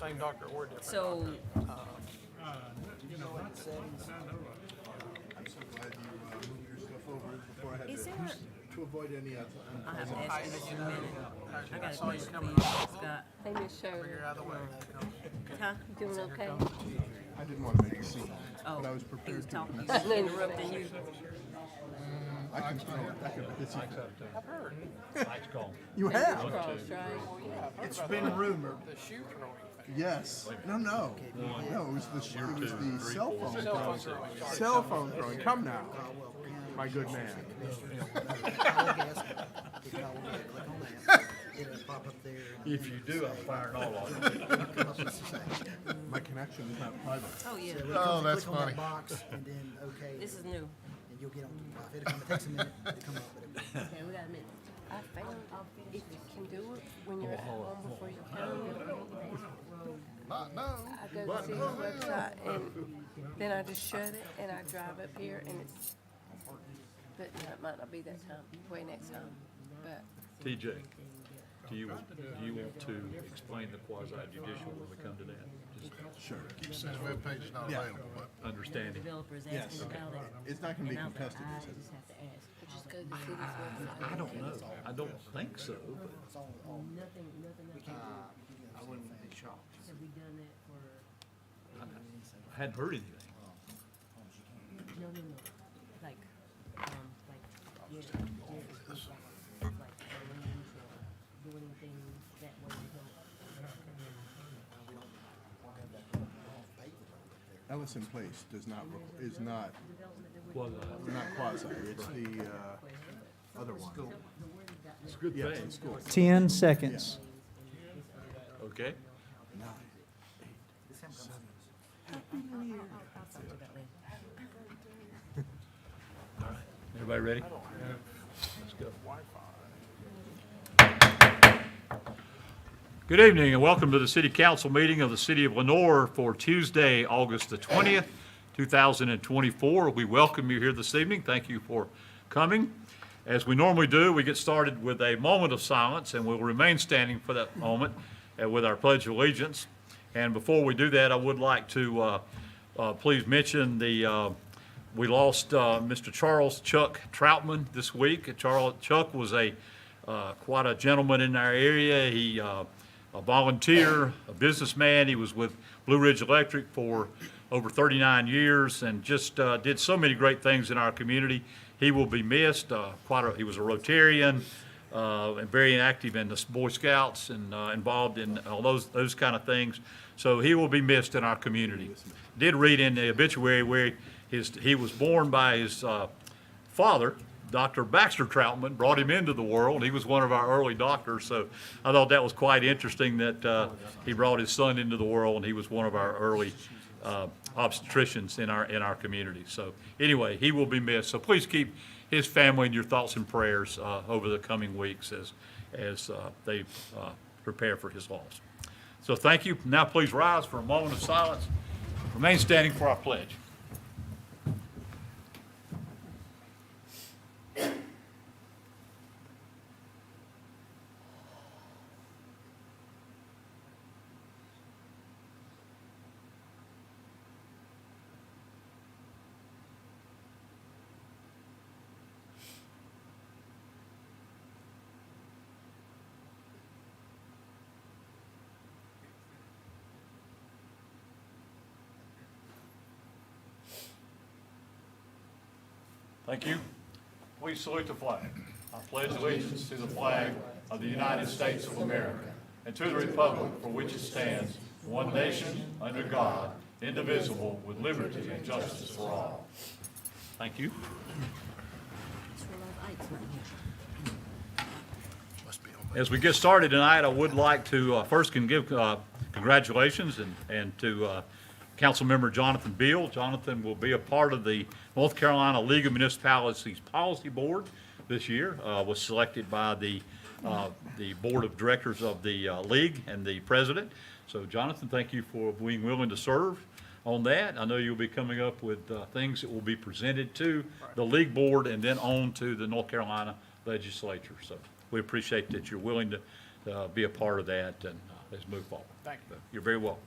same doctor or a different So, doctor. I'm so glad you moved your stuff over before I had is to, there, to avoid any I have to unpleasant. ask you this in a minute. I got a saw you question for coming you, up. Scott. Hey, Miss Figure Shirley, out the way. Huh? you doing okay? I didn't want to make a scene, Oh, but I was he prepared was to. talking, he was interrupting you. I can throw it. I can hit you. I've heard. You have? Cross, right? It's been rumored. The shoe throwing thing. Yes. No, no. No, it was the cell phone Cell phone throwing. throwing. Cell phone throwing. Come now, my good man. If you do, I'm firing all of them. My connection is not private. Oh, yeah, Oh, that's funny. Box and then okay, this is new. and you'll get on the Wi-Fi. It takes a minute to come up, but Okay, we got a minute. I found if you can do it when you're at home before you come, Not no. I go to see his website and then I just shut it and I drive up here and it's, but no, it might not be that time, way next time, but. TJ, do you want to explain the quasi judicial when we come to that? Just Sure. Keep saying webpage is not Yeah. available, but understanding. Developers Yes. asking about it. It's not going to be And I was like, contested, I is it? just have to ask. Just go to the city's website. I don't know. I don't think so, but Nothing else. I wouldn't be shocked. Have we done that for, I hadn't heard anything. no, like, yeah, like, arrange or do anything that way to help. Ellison Place does not, is not, Well, not quasi. It's the other one. it's a good Yeah, thing. it's school. 10 seconds. Okay. All right. Everybody ready? Let's go. Good evening and welcome to the City Council meeting of the City of Lenore for Tuesday, August the 20th, 2024. We welcome you here this evening. Thank you for coming. As we normally do, we get started with a moment of silence and we'll remain standing for that moment with our Pledge of Allegiance. And before we do that, I would like to please mention we lost Mr. Charles Chuck Troutman this week. Chuck was quite a gentleman in our area. He a volunteer, a businessman. He was with Blue Ridge Electric for over 39 years and just did so many great things in our community. He will be missed. He was a Rotarian and very active in the Boy Scouts and involved in all those kind of things. So he will be missed in our community. Did read in the obituary where he was born by his father, Dr. Baxter Troutman, brought him into the world. He was one of our early doctors, so I thought that was quite interesting that he brought his son into the world, and he was one of our early obstetricians in our community. So anyway, he will be missed. So please keep his family in your thoughts and prayers over the coming weeks as they prepare for his loss. So thank you. Now please rise for a moment of silence. Remain standing for our pledge. Thank you. Please salute the flag. I pledge allegiance to the flag of the United States of America and to the republic for which it stands, one nation, under God, indivisible, with liberty and justice for all. Thank you. As we get started tonight, I would like to first give congratulations and to Councilmember Jonathan Beal. Jonathan will be a part of the North Carolina League of Municipalities Policy Board this year. Was selected by the board of directors of the league and the president. So Jonathan, thank you for being willing to serve on that. I know you'll be coming up with things that will be presented to the league board and then on to the North Carolina legislature. So we appreciate that you're willing to be a part of that. And let's move forward. Thank you. You're very welcome.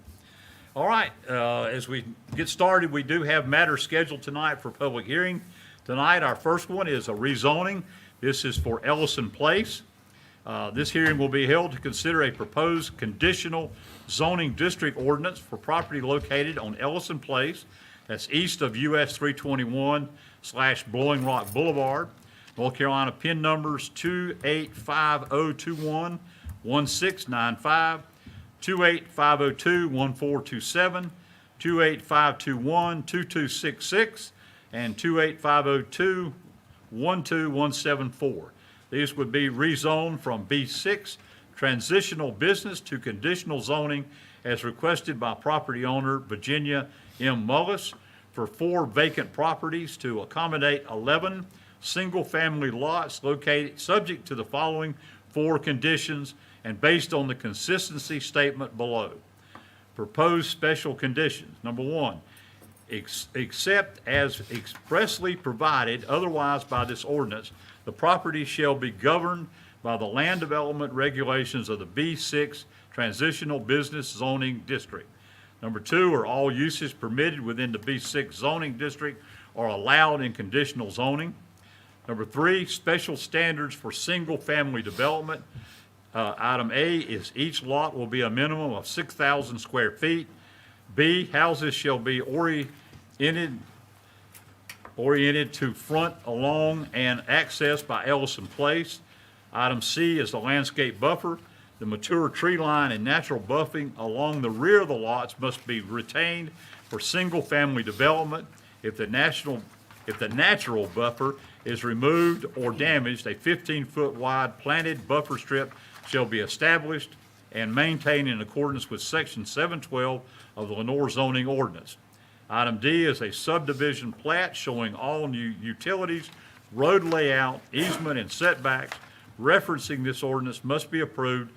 All right, as we get started, we do have matters scheduled tonight for public hearing. Tonight, our first one is a rezoning. This is for Ellison Place. This hearing will be held to consider a proposed conditional zoning district ordinance for property located on Ellison Place, that's east of US 321/Blowing Rock Boulevard, North Carolina, PIN numbers 285021 1695, 28502 1427, 28521 2266, and 28502 12174. These would be rezoned from B6 transitional business to conditional zoning as requested by property owner Virginia M. Mullis for 4 vacant properties to accommodate 11 single-family lots located subject to the following 4 conditions and based on the consistency statement below. Proposed special conditions. Number 1, except as expressly provided otherwise by this ordinance, the property shall be governed by the land development regulations of the B6 Transitional Business Zoning District. Number 2, are all uses permitted within the B6 zoning district are allowed in conditional zoning. Number 3, special standards for single-family development. Item A is each lot will be a minimum of 6,000 square feet. B, houses shall be oriented to front, along, and accessed by Ellison Place. Item C is the landscape buffer. The mature tree line and natural buffing along the rear of the lots must be retained for single-family development. If the natural buffer is removed or damaged, a 15-foot wide planted buffer strip shall be established and maintained in accordance with Section 712 of the Lenore zoning ordinance. Item D is a subdivision plat showing all new utilities, road layout, easement, and setbacks referencing this ordinance must be approved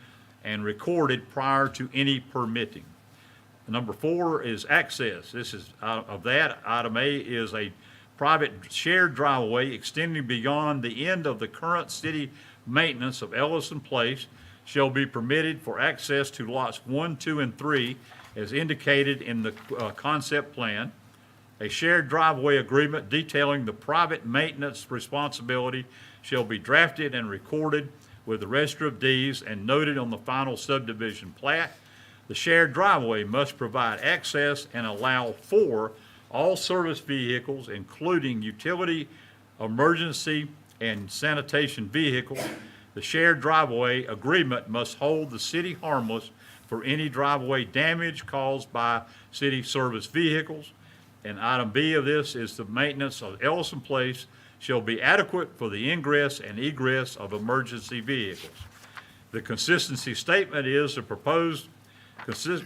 and recorded prior to any permitting. Number 4 is access. This is, of that, item A is a private shared driveway extending beyond the end of the current city maintenance of Ellison Place shall be permitted for access to lots 1, 2, and 3 as indicated in the concept plan. A shared driveway agreement detailing the private maintenance responsibility shall be drafted and recorded with the register of deeds and noted on the final subdivision plat. The shared driveway must provide access and allow for all service vehicles, including utility, emergency, and sanitation vehicles. The shared driveway agreement must hold the city harmless for any driveway damage caused by city service vehicles. And item B of this is the maintenance of Ellison Place shall be adequate for the ingress and egress of emergency vehicles. The consistency statement is the proposed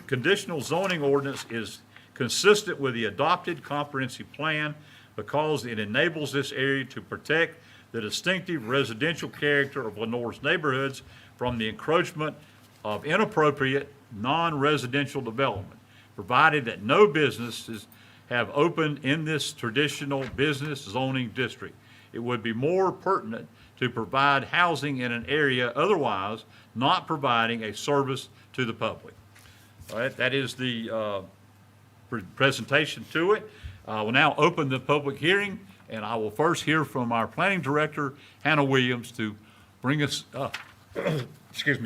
conditional zoning ordinance is consistent with the adopted comprehensive plan because it enables this area to protect the distinctive residential character of Lenore's neighborhoods from the encroachment of inappropriate non-residential development, provided that no businesses have opened in this traditional business zoning district. It would be more pertinent to provide housing in an area otherwise not providing a service to the public. All right, that is the presentation to it. We'll now open the public hearing, and I will first hear from our planning director, Hannah Williams, to bring us,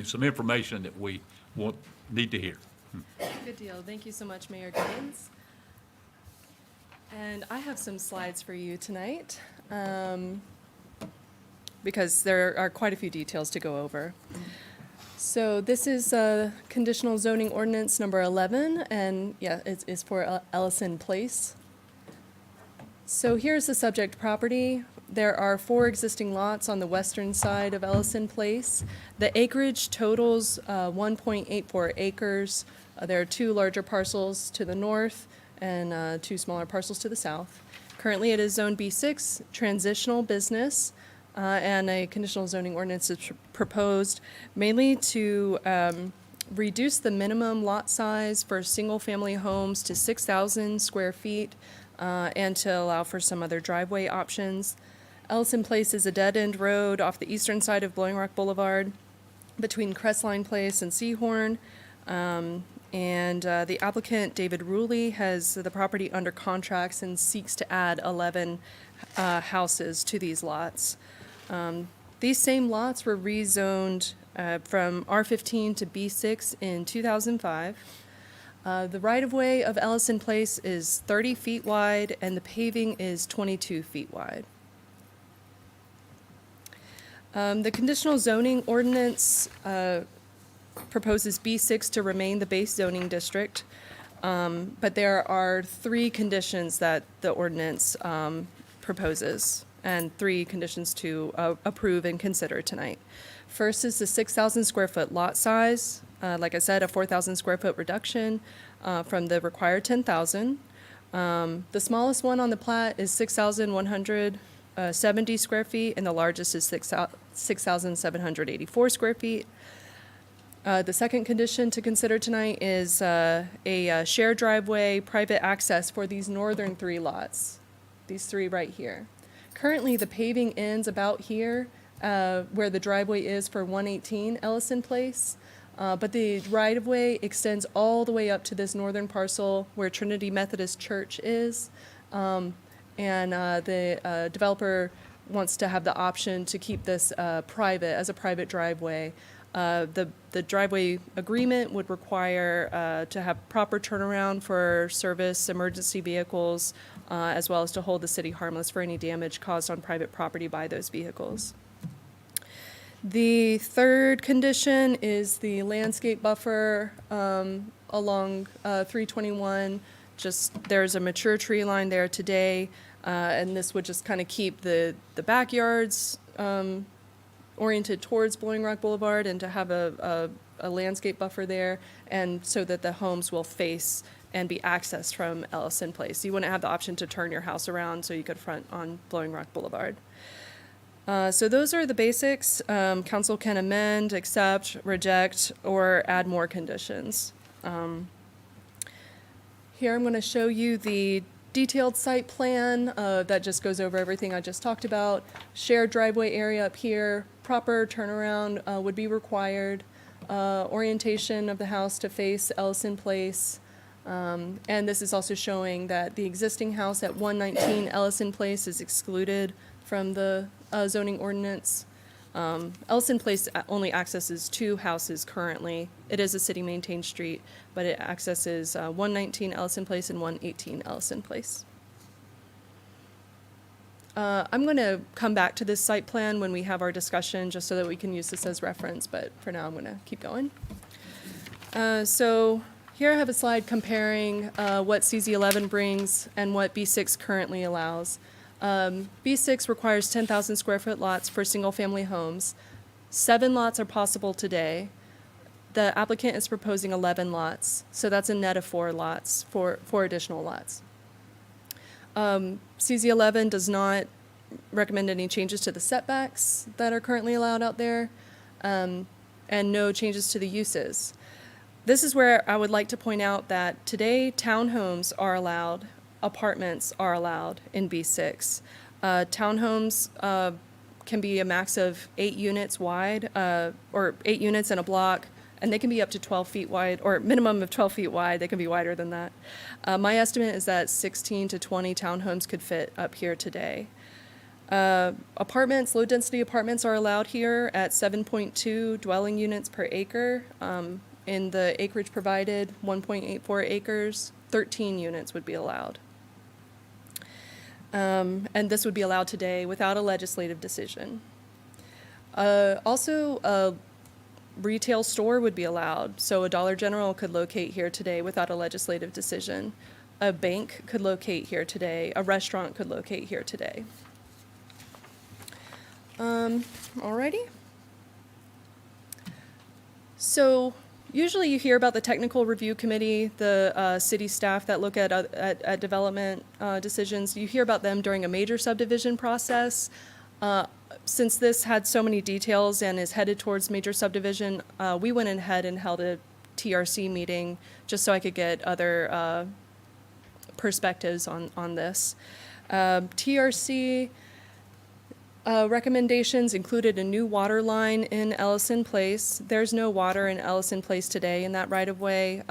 some information that we need to hear. Good deal. Thank you so much, Mayor Gaines. And I have some slides for you tonight because there are quite a few details to go over. So this is conditional zoning ordinance number 11, and yeah, it's for Ellison Place. So here's the subject property. There are 4 existing lots on the western side of Ellison Place. The acreage totals 1.84 acres. There are 2 larger parcels to the north and 2 smaller parcels to the south. Currently, it is Zone B6, transitional business, and a conditional zoning ordinance is proposed mainly to reduce the minimum lot size for single-family homes to 6,000 square feet and to allow for some other driveway options. Ellison Place is a dead-end road off the eastern side of Blowing Rock Boulevard between Crestline Place and Seahorn. The applicant, David Ruley, has the property under contracts and seeks to add 11 houses to these lots. These same lots were rezoned from R15 to B6 in 2005. The right-of-way of Ellison Place is 30 feet wide, and the paving is 22 feet wide. The conditional zoning ordinance proposes B6 to remain the base zoning district, but there are 3 conditions that the ordinance proposes, and 3 conditions to approve and consider tonight. First is the 6,000 square foot lot size. Like I said, a 4,000 square foot reduction from the required 10,000. The smallest one on the plat is 6,170 square feet, and the largest is 6,784 square feet. The second condition to consider tonight is a shared driveway, private access for these northern 3 lots, these 3 right here. Currently, the paving ends about here, where the driveway is for 118 Ellison Place. But the right-of-way extends all the way up to this northern parcel where Trinity Methodist Church is. The developer wants to have the option to keep this private, as a private driveway. The driveway agreement would require to have proper turnaround for service emergency vehicles, as well as to hold the city harmless for any damage caused on private property by those vehicles. The third condition is the landscape buffer along 321. There's a mature tree line there today, and this would just kind of keep the backyards oriented towards Blowing Rock Boulevard, and to have a landscape buffer there, and so that the homes will face and be accessed from Ellison Place. You wouldn't have the option to turn your house around so you could front on Blowing Rock Boulevard. So those are the basics. Council can amend, accept, reject, or add more conditions. Here I'm going to show you the detailed site plan that just goes over everything I just talked about. Shared driveway area up here, proper turnaround would be required, orientation of the house to face Ellison Place. And this is also showing that the existing house at 119 Ellison Place is excluded from the zoning ordinance. Ellison Place only accesses 2 houses currently. It is a city-maintained street, but it accesses 119 Ellison Place and 118 Ellison Place. I'm going to come back to this site plan when we have our discussion, just so that we can use this as reference, but for now I'm going to keep going. So here I have a slide comparing what CZ11 brings and what B6 currently allows. B6 requires 10,000 square foot lots for single-family homes. 7 lots are possible today. The applicant is proposing 11 lots, so that's a net of 4 lots, 4 additional lots. CZ11 does not recommend any changes to the setbacks that are currently allowed out there, and no changes to the uses. This is where I would like to point out that today townhomes are allowed, apartments are allowed in B6. Townhomes can be a max of 8 units wide, or 8 units in a block, and they can be up to 12 feet wide, or minimum of 12 feet wide. They can be wider than that. My estimate is that 16 to 20 townhomes could fit up here today. Apartments, low-density apartments are allowed here at 7.2 dwelling units per acre. In the acreage provided, 1.84 acres, 13 units would be allowed. And this would be allowed today without a legislative decision. Also, a retail store would be allowed. So a Dollar General could locate here today without a legislative decision. A bank could locate here today. A restaurant could locate here today. Alrighty. So usually you hear about the technical review committee, the city staff that look at development decisions. You hear about them during a major subdivision process. Since this had so many details and is headed towards major subdivision, we went ahead and held a TRC meeting just so I could get other perspectives on this. TRC Recommendations included a new water line in Ellison Place. There's no water in Ellison Place today in that right-of-way.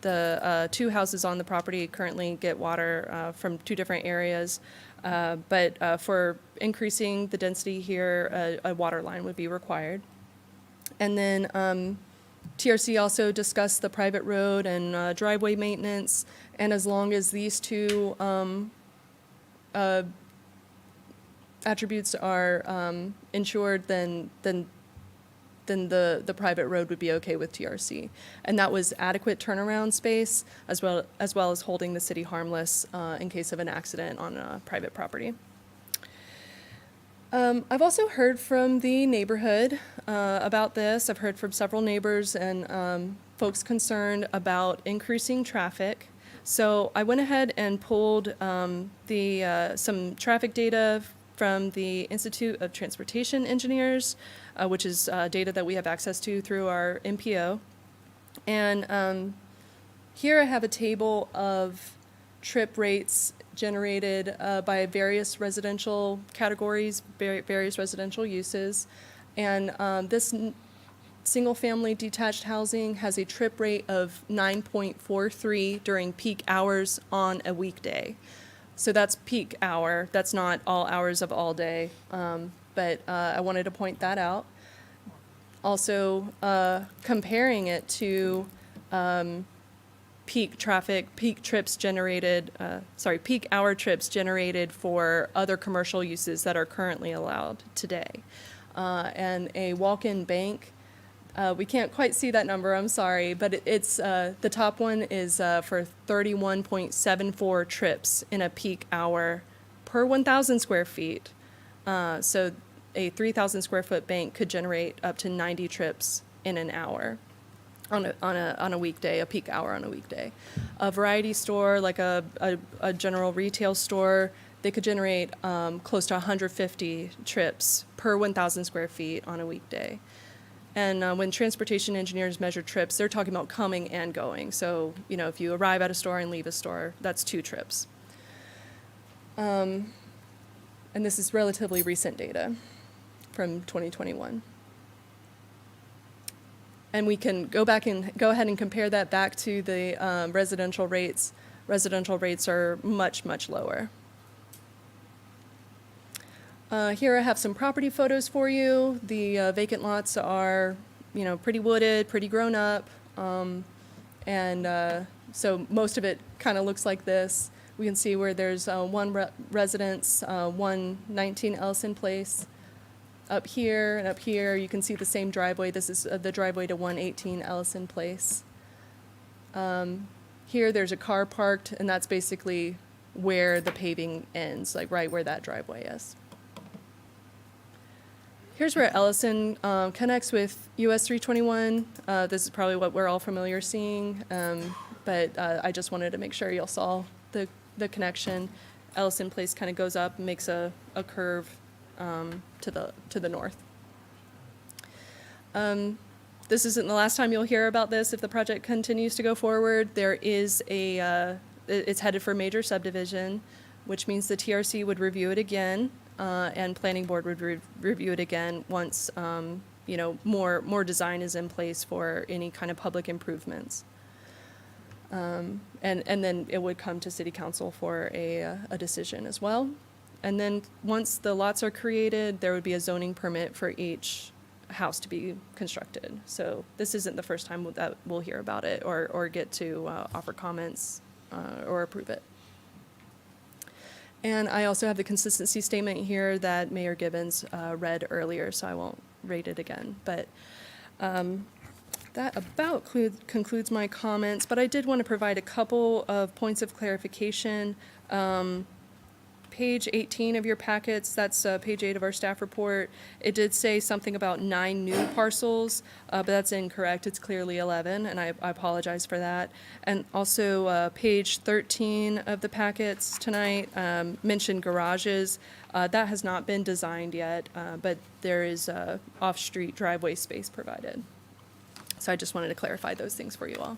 The two houses on the property currently get water from two different areas. But for increasing the density here, a water line would be required. And then TRC also discussed the private road and driveway maintenance. And as long as these two attributes are insured, then the private road would be okay with TRC. And that was adequate turnaround space as well as holding the city harmless in case of an accident on a private property. I've also heard from the neighborhood about this. I've heard from several neighbors and folks concerned about increasing traffic. So I went ahead and pulled some traffic data from the Institute of Transportation Engineers, which is data that we have access to through our MPO. And here I have a table of trip rates generated by various residential categories, various residential uses. And this single-family detached housing has a trip rate of 9.43 during peak hours on a weekday. So that's peak hour. That's not all hours of all day. But I wanted to point that out. Also, comparing it to peak hour trips generated for other commercial uses that are currently allowed today. And a walk-in bank, we can't quite see that number, I'm sorry, but it's the top one is for 31.74 trips in a peak hour per 1,000 square feet. So a 3,000 square foot bank could generate up to 90 trips in an hour on a weekday, a peak hour on a weekday. A variety store, like a general retail store, they could generate close to 150 trips per 1,000 square feet on a weekday. And when transportation engineers measure trips, they're talking about coming and going. So, if you arrive at a store and leave a store, that's 2 trips. And this is relatively recent data from 2021. And we can go ahead and compare that back to the residential rates. Residential rates are much, much lower. Here I have some property photos for you. The vacant lots are, pretty wooded, pretty grown up. So most of it kind of looks like this. We can see where there's one residence, 119 Ellison Place. Up here and up here, you can see the same driveway. This is the driveway to 118 Ellison Place. Here there's a car parked, and that's basically where the paving ends, like right where that driveway is. Here's where Ellison connects with US 321. This is probably what we're all familiar seeing, but I just wanted to make sure y'all saw the connection. Ellison Place kind of goes up and makes a curve to the north. This isn't the last time you'll hear about this if the project continues to go forward. There is it's headed for major subdivision, which means the TRC would review it again. And planning board would review it again once, more design is in place for any kind of public improvements. And then it would come to city council for a decision as well. And then once the lots are created, there would be a zoning permit for each house to be constructed. So this isn't the first time that we'll hear about it or get to offer comments or approve it. And I also have the consistency statement here that Mayor Gibbons read earlier, so I won't read it again. But that about concludes my comments, but I did want to provide a couple of points of clarification. Page 18 of your packets, that's page 8 of our staff report. It did say something about 9 new parcels, but that's incorrect. It's clearly 11, and I apologize for that. And also page 13 of the packets tonight mentioned garages. That has not been designed yet, but there is off-street driveway space provided. So I just wanted to clarify those things for you all.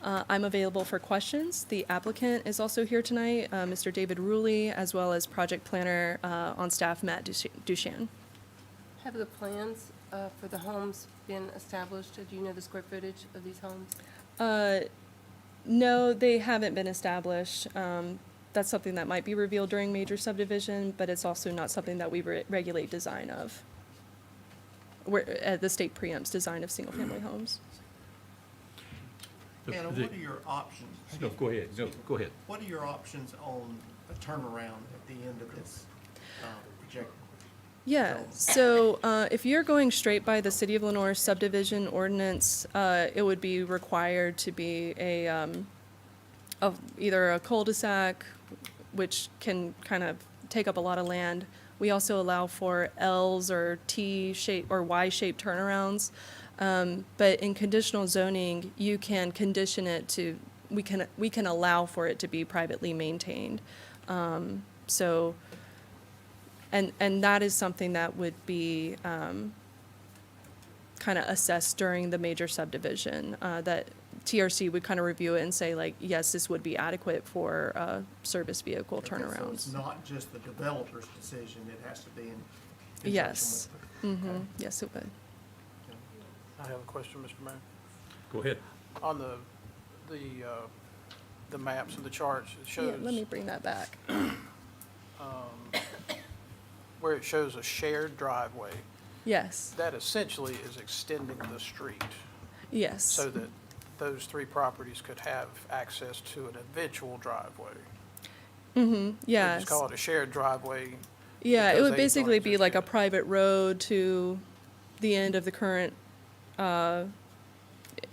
I'm available for questions. The applicant is also here tonight, Mr. David Ruley, as well as project planner on staff, Matt Dushan. Have the plans for the homes been established? Do you know the square footage of these homes? No, they haven't been established. That's something that might be revealed during major subdivision, but it's also not something that we regulate design of. The state preempts design of single-family homes. Anna, what are your options? No, go ahead, no, go ahead. What are your options on a turnaround at the end of this project? Yeah, so if you're going straight by the City of Lenore subdivision ordinance, it would be required to be either a cul-de-sac, which can kind of take up a lot of land. We also allow for L's or T-shape or Y-shaped turnarounds. But in conditional zoning, you can condition it to, we can allow for it to be privately maintained. So, and that is something that would be kind of assessed during the major subdivision, that TRC would kind of review it and say like, yes, this would be adequate for service vehicle So it's turnarounds. not just the developer's decision, it has to be in conjunction Yes. with it. Mm-hmm, yes, it would. I have a question, Mr. Mayor. Go ahead. On the maps and the charts, it Yeah, shows let me bring that back. where it shows a shared driveway. Yes, That essentially is extending the street yes. so that those three properties could have access to an eventual driveway. Mm-hmm, We yes. just call it a shared driveway. Yeah, it because would they basically don't be like a exist yet. private road to the end of the current,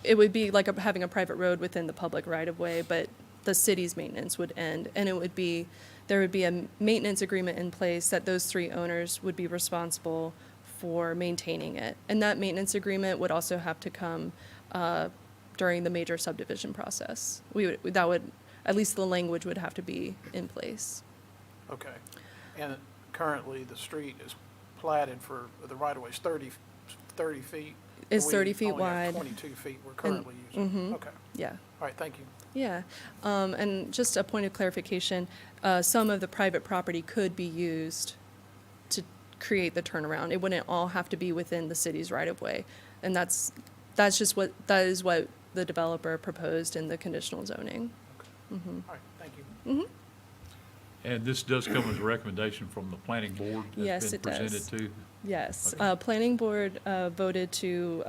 it would be like having a private road within the public right-of-way, but the city's maintenance would end. And there would be a maintenance agreement in place that those three owners would be responsible for maintaining it. And that maintenance agreement would also have to come during the major subdivision process. At least the language would have to be in place. Okay. And currently, the street is platted for, the right-of-way is 30 feet. It's We 30 feet only have wide. 22 feet we're currently using. mhm. Okay. Yeah. All right, thank you. Yeah, and just a point of clarification, some of the private property could be used to create the turnaround. It wouldn't all have to be within the city's right-of-way. And that is what the developer proposed in the conditional zoning. All right, thank you. And this does come as a recommendation from the planning board Yes, that's it been does. presented to. Yes, Okay. planning board voted to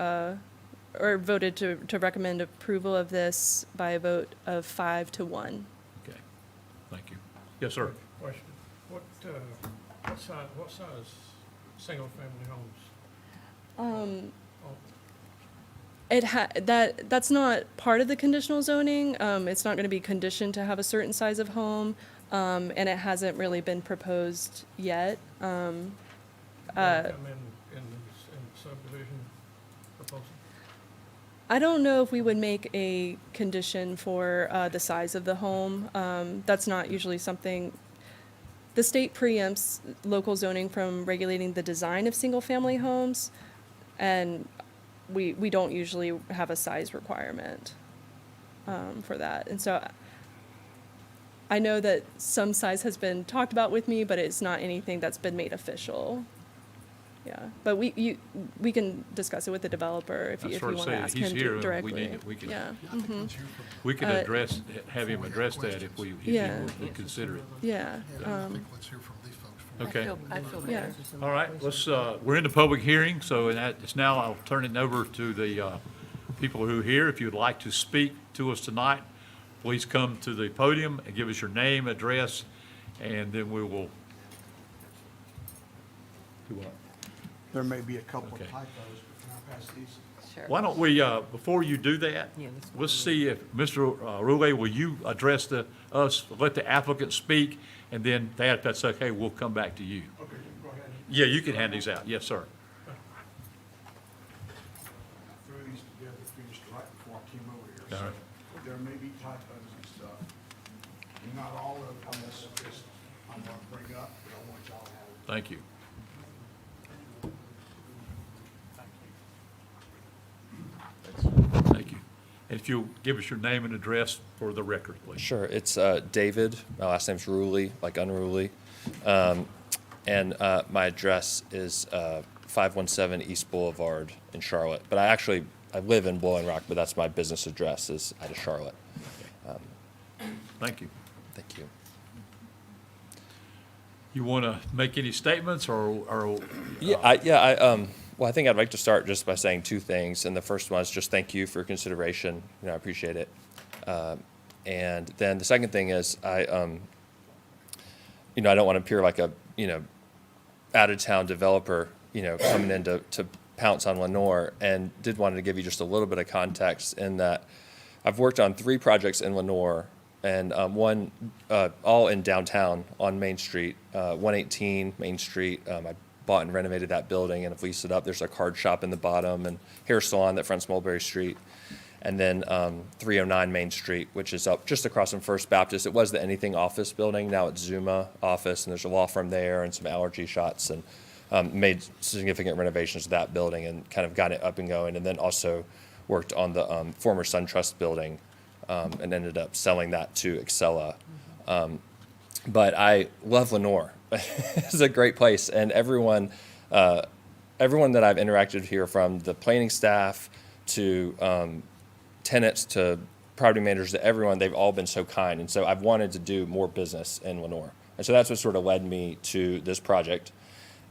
recommend approval of this by a vote of 5-1. Okay, thank you. Yes, sir. Question, what size single-family homes? That's not part of the conditional zoning. It's not gonna be conditioned to have a certain size of home, and it hasn't really been proposed yet. Come in the subdivision proposal? I don't know if we would make a condition for, the size of the home. That's not usually something, the state preempts local zoning from regulating the design of single-family homes, and we don't usually have a size requirement, for that. And so I know that some size has been talked about with me, but it's not anything that's been made official. Yeah, but we can discuss it with the developer if I you sort of want to say ask he's him here, and we directly. need to- we can- Yeah, Yeah, I think let's hear from We can have him address that if he Yeah. would consider it. yeah. Yeah, I think let's hear from these folks first. Okay. I feel Yeah. better. All right, let's, we're in the public hearing, so it's now, I'll turn it over to the people who are here. If you'd like to speak to us tonight, please come to the podium and give us your name, address, and then we will do what? There may be a couple Okay. of typos, but can I pass these? Sure. Why don't we, before you do that, Yeah, let's go. let's see if, Mr. Rouley, will you address us, let the applicant speak, and then that, if that's okay, we'll come back to you. Okay, go ahead. Yeah, you can hand these out. Yes, sir. Threw these together, finished right before I came over here. All So right. there may be typos and stuff. Not all of them, just I'm gonna bring up, but I want y'all to have it. Thank you. Thank you. And if you'll give us your name and address for the record, please. Sure, it's David. My last name's Ruley, like unruly. And my address is 517 East Boulevard in Charlotte. But I live in Blowing Rock, but that's my business address is out of Charlotte. Thank you. Thank you. You want to make any statements or? Well, I think I'd like to start just by saying two things. And the first one is just thank you for your consideration. I appreciate it. And then the second thing is I don't want to appear like a, out-of-town developer, coming in to pounce on Lenore, and did want to give you just a little bit of context in that I've worked on 3 projects in Lenore, and one all in downtown on Main Street, 118 Main Street. I bought and renovated that building and have leased it up. There's a card shop in the bottom and hair salon that fronts Mulberry Street. And then 309 Main Street, which is up just across from First Baptist. It was the Anything office building. Now it's Zuma office, and there's a law firm there and some allergy shots, and made significant renovations to that building and kind of got it up and going. And then also worked on the former SunTrust building and ended up selling that to Excella. But I love Lenore. It's a great place, and everyone that I've interacted here, from the planning staff to tenants to property managers to everyone, they've all been so kind. And so I've wanted to do more business in Lenore. And so that's what sort of led me to this project.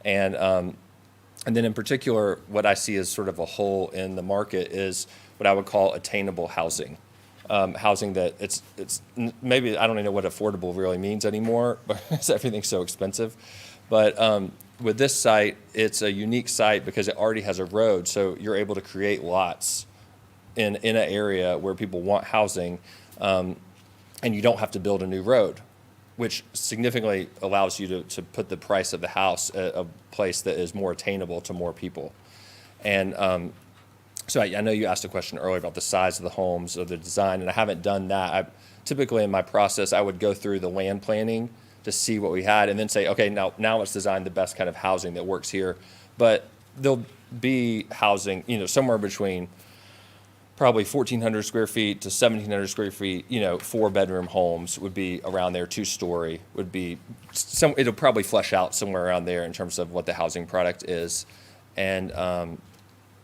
And then in particular, what I see as sort of a hole in the market is what I would call attainable housing. Housing that it's maybe, I don't even know what affordable really means anymore because everything's so expensive. But with this site, it's a unique site because it already has a road. So you're able to create lots in an area where people want housing, and you don't have to build a new road, which significantly allows you to put the price of the house at a place that is more attainable to more people. And so I know you asked a question earlier about the size of the homes or the design, and I haven't done that. Typically in my process, I would go through the land planning to see what we had and then say, okay, now let's design the best kind of housing that works here. But there'll be housing, somewhere between probably 1,400 square feet to 1,700 square feet, 4-bedroom homes would be around there, 2-story would be, it'll probably flesh out somewhere around there in terms of what the housing product is. And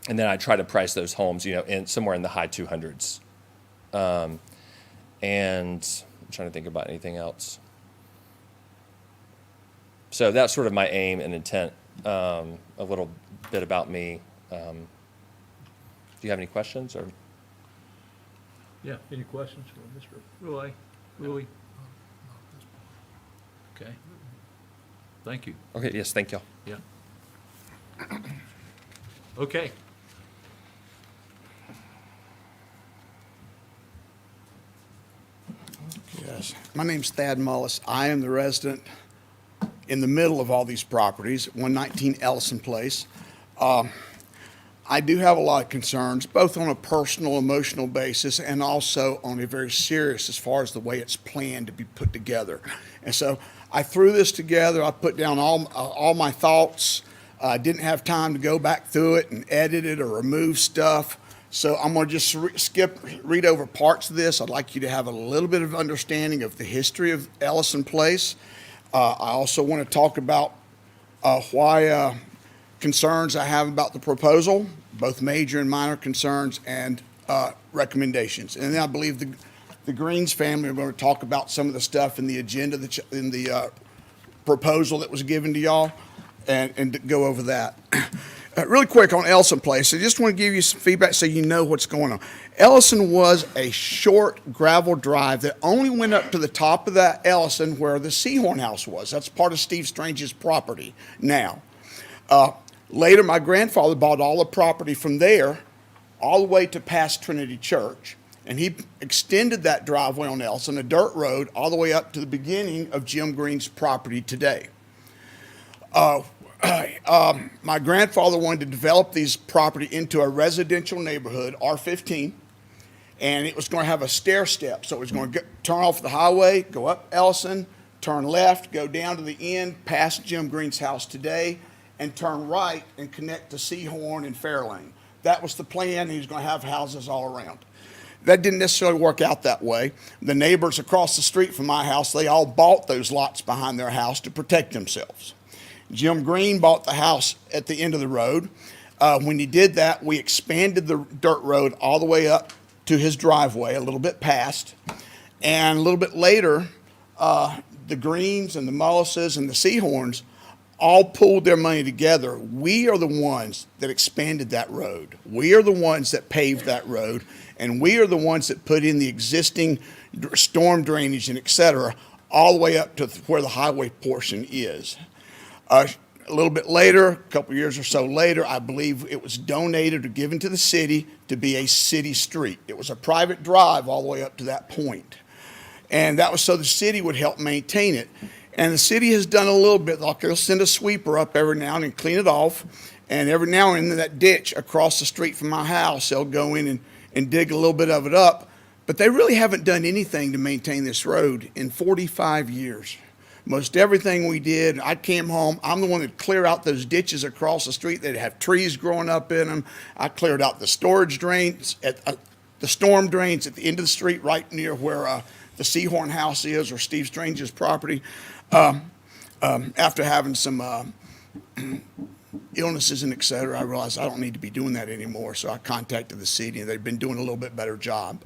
then I try to price those homes, in somewhere in the high 200s. And I'm trying to think about anything else. So that's sort of my aim and intent, a little bit about me. Do you have any questions or? Yeah, any questions for Mr. Ruley? Ruley? Okay. Thank you. Okay, yes, thank you. Yeah. Okay. Yes. My name's Thad Mullis. I am the resident in the middle of all these properties, 119 Ellison Place. I do have a lot of concerns, both on a personal, emotional basis and also on a very serious as far as the way it's planned to be put together. And so I threw this together. I put down all my thoughts. I didn't have time to go back through it and edit it or remove stuff. So I'm going to just read over parts of this. I'd like you to have a little bit of understanding of the history of Ellison Place. I also want to talk about why concerns I have about the proposal, both major and minor concerns, and recommendations. And then I believe the Greens family are going to talk about some of the stuff in the agenda, in the proposal that was given to y'all, and go over that. Really quick on Ellison Place, I just want to give you some feedback so you know what's going on. Ellison was a short gravel drive that only went up to the top of that Ellison where the Seahorn House was. That's part of Steve Strange's property now. Later, my grandfather bought all the property from there all the way to past Trinity Church, and he extended that driveway on Ellison, a dirt road, all the way up to the beginning of Jim Green's property today. My grandfather wanted to develop these property into a residential neighborhood, R15, and it was going to have a stair step. So it was going to turn off the highway, go up Ellison, turn left, go down to the end, past Jim Green's house today, and turn right and connect to Seahorn and Fairlane. That was the plan. He was going to have houses all around. that didn't necessarily work out that way. The neighbors across the street from my house, they all bought those lots behind their house to protect themselves. Jim Green bought the house at the end of the road. When he did that, we expanded the dirt road all the way up to his driveway, a little bit past. And a little bit later, the Greens and the Mullises and the Seahorns all pulled their money together. We are the ones that expanded that road. We are the ones that paved that road. And we are the ones that put in the existing storm drainage and et cetera, all the way up to where the highway portion is. A little bit later, a couple years or so later, I believe it was donated or given to the city to be a city street. It was a private drive all the way up to that point. And that was so the city would help maintain it. And the city has done a little bit, like they'll send a sweeper up every now and then, clean it off. And every now and then that ditch across the street from my house, they'll go in and dig a little bit of it up. But they really haven't done anything to maintain this road in 45 years. Most everything we did, I came home, I'm the one that cleared out those ditches across the street that have trees growing up in them. I cleared out the storage drains, the storm drains at the end of the street right near where the Seahorn house is, or Steve Strange's property. After having some illnesses and et cetera, I realized I don't need to be doing that anymore. So I contacted the city, and they've been doing a little bit better job.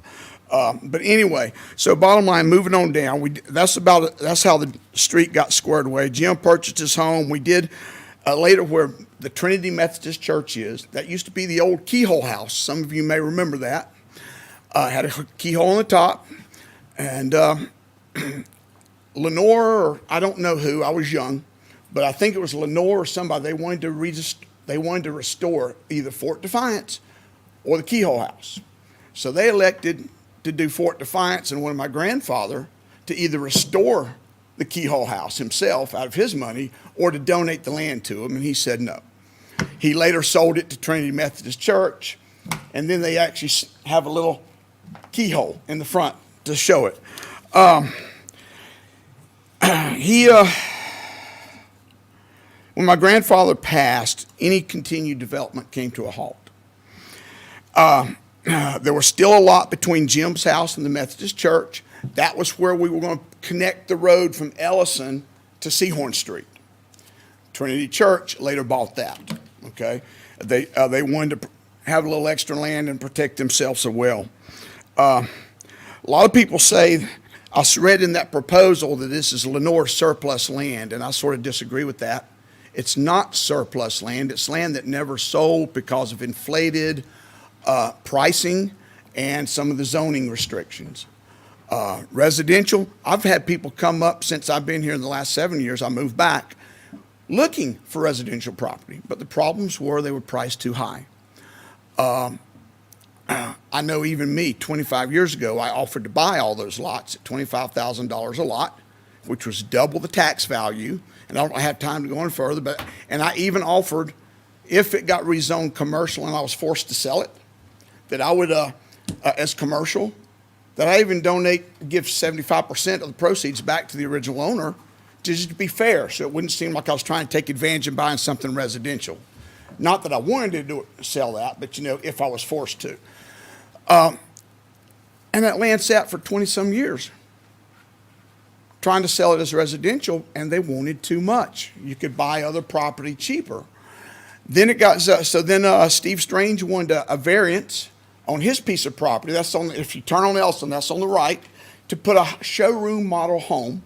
But anyway, so bottom line, moving on down, that's how the street got squared away. Jim purchased his home. We did later where the Trinity Methodist Church is. That used to be the old Keyhole House. Some of you may remember that. Had a keyhole on the top, and Lenore, or I don't know who, I was young, but I think it was Lenore or somebody, they wanted to restore either Fort Defiance or the Keyhole House. So they elected to do Fort Defiance, and wanted my grandfather to either restore the Keyhole House himself out of his money or to donate the land to him, and he said no. He later sold it to Trinity Methodist Church, and then they actually have a little keyhole in the front to show it. When my grandfather passed, any continued development came to a halt. There was still a lot between Jim's house and the Methodist Church. That was where we were going to connect the road from Ellison to Seahorn Street. Trinity Church later bought that. Okay, they wanted to have a little extra land and protect themselves as well. A lot of people say, I read in that proposal that this is Lenore surplus land, and I sort of disagree with that. It's not surplus land. It's land that never sold because of inflated pricing and some of the zoning restrictions. Residential, I've had people come up since I've been here in the last 7 years, I moved back, looking for residential property, but the problems were they were priced too high. I know even me, 25 years ago, I offered to buy all those lots at $25,000 a lot, which was double the tax value. And I don't have time to go any further, and I even offered, if it got rezoned commercial and I was forced to sell it, that I would, as commercial, that I even give 75% of the proceeds back to the original owner, just to be fair, so it wouldn't seem like I was trying to take advantage of buying something residential. Not that I wanted to sell that, but if I was forced to. And that land sat for 20-some years, trying to sell it as residential, and they wanted too much. You could buy other property cheaper. Then it got, Steve Strange wanted a variance on his piece of property. That's on, if you turn on Ellison, that's on the right, to put a showroom model home.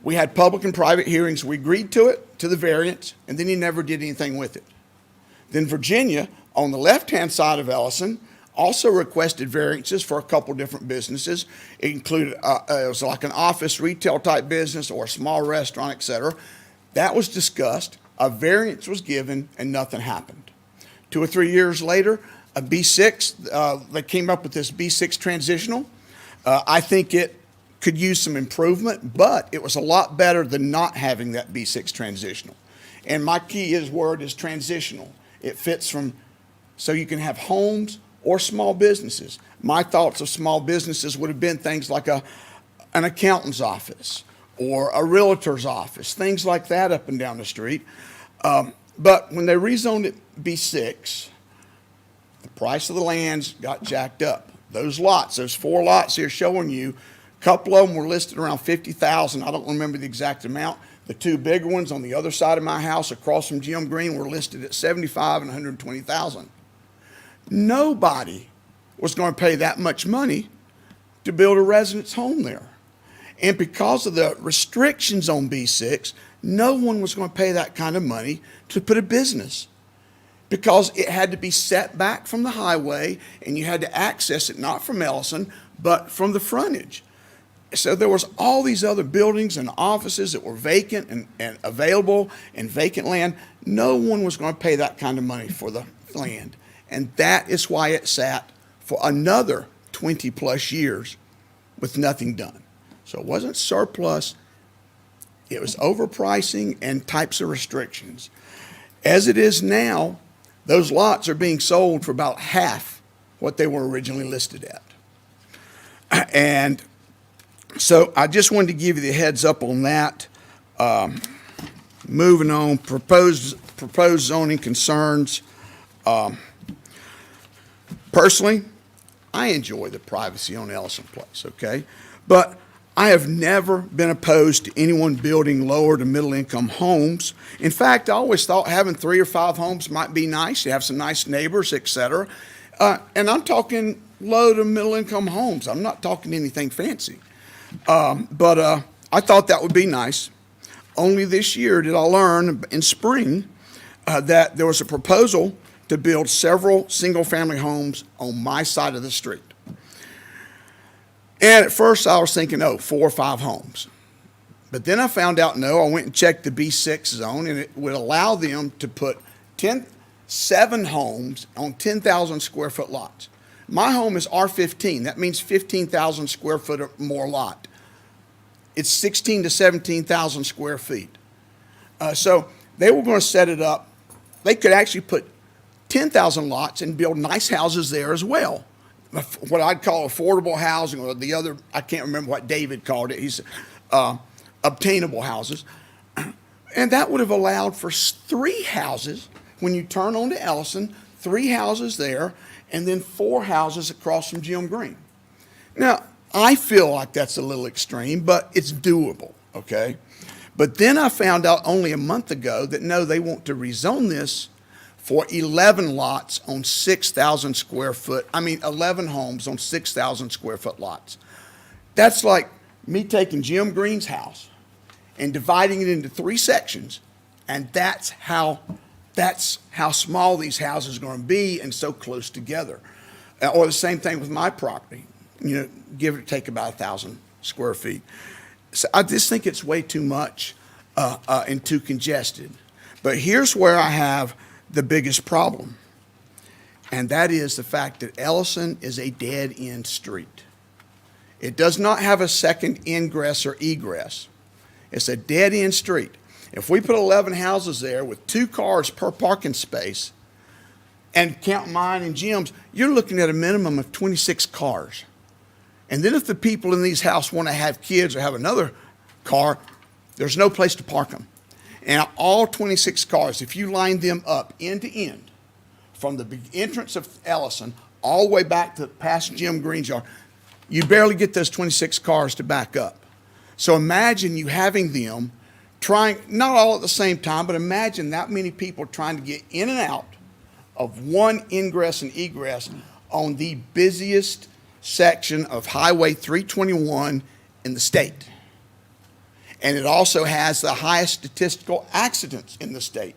We had public and private hearings. We agreed to it, to the variance, and then he never did anything with it. Then Virginia, on the left-hand side of Ellison, also requested variances for a couple different businesses. It included, it was like an office retail type business or a small restaurant, et cetera. That was discussed, a variance was given, and nothing happened. 2 or 3 years later, a B6, they came up with this B6 transitional. I think it could use some improvement, but it was a lot better than not having that B6 transitional. And my key word is transitional. It fits from, so you can have homes or small businesses. My thoughts of small businesses would have been things like an accountant's office or a realtor's office, things like that up and down the street. But when they rezoned it B6, the price of the lands got jacked up. those lots, those 4 lots here showing you, a couple of them were listed around 50,000. I don't remember the exact amount. The 2 bigger ones on the other side of my house across from Jim Green were listed at 75 and 120,000. Nobody was going to pay that much money to build a residence home there. And because of the restrictions on B6, no one was going to pay that kind of money to put a business, because it had to be set back from the highway and you had to access it not from Ellison, but from the frontage. So there was all these other buildings and offices that were vacant and available and vacant land. No one was going to pay that kind of money for the land. And that is why it sat for another 20 plus years with nothing done. So it wasn't surplus, it was overpricing and types of restrictions. As it is now, those lots are being sold for about half what they were originally listed at. And so I just wanted to give you the heads up on that. Moving on, proposed zoning concerns. Personally, I enjoy the privacy on Ellison Place, okay? But I have never been opposed to anyone building lower to middle income homes. In fact, I always thought having 3 or 5 homes might be nice. You have some nice neighbors, et cetera. And I'm talking low to middle income homes. I'm not talking anything fancy. But I thought that would be nice. Only this year did I learn in spring that there was a proposal to build several single-family homes on my side of the street. And at first I was thinking, 4 or 5 homes. But then I found out, no, I went and checked the B6 zone, and it would allow them to put 7 homes on 10,000 square foot lots. My home is R15. That means 15,000 square foot or more lot. It's 16 to 17,000 square feet. So they were going to set it up. They could actually put 10,000 lots and build nice houses there as well. What I'd call affordable housing, or the other, I can't remember what David called it. He's obtainable houses. And that would have allowed for 3 houses when you turn onto Ellison, 3 houses there, and then 4 houses across from Jim Green. Now, I feel like that's a little extreme, but it's doable, okay? But then I found out only a month ago that no, they want to rezone this for 11 lots on 6,000 square foot, 11 homes on 6,000 square foot lots. That's like me taking Jim Green's house and dividing it into 3 sections, and that's how small these houses are going to be and so close together. Or the same thing with my property, give or take about 1,000 square feet. So I just think it's way too much and too congested. But here's where I have the biggest problem, and that is the fact that Ellison is a dead-end street. It does not have a second ingress or egress. It's a dead-end street. If we put 11 houses there with 2 cars per parking space, and count mine and Jim's, you're looking at a minimum of 26 cars. And then if the people in these houses want to have kids or have another car, there's no place to park them. And all 26 cars, if you line them up end to end, from the entrance of Ellison all the way back to past Jim Green's yard, you barely get those 26 cars to back up. So imagine you having them trying, not all at the same time, but imagine that many people trying to get in and out of one ingress and egress on the busiest section of Highway 321 in the state. And it also has the highest statistical accidents in the state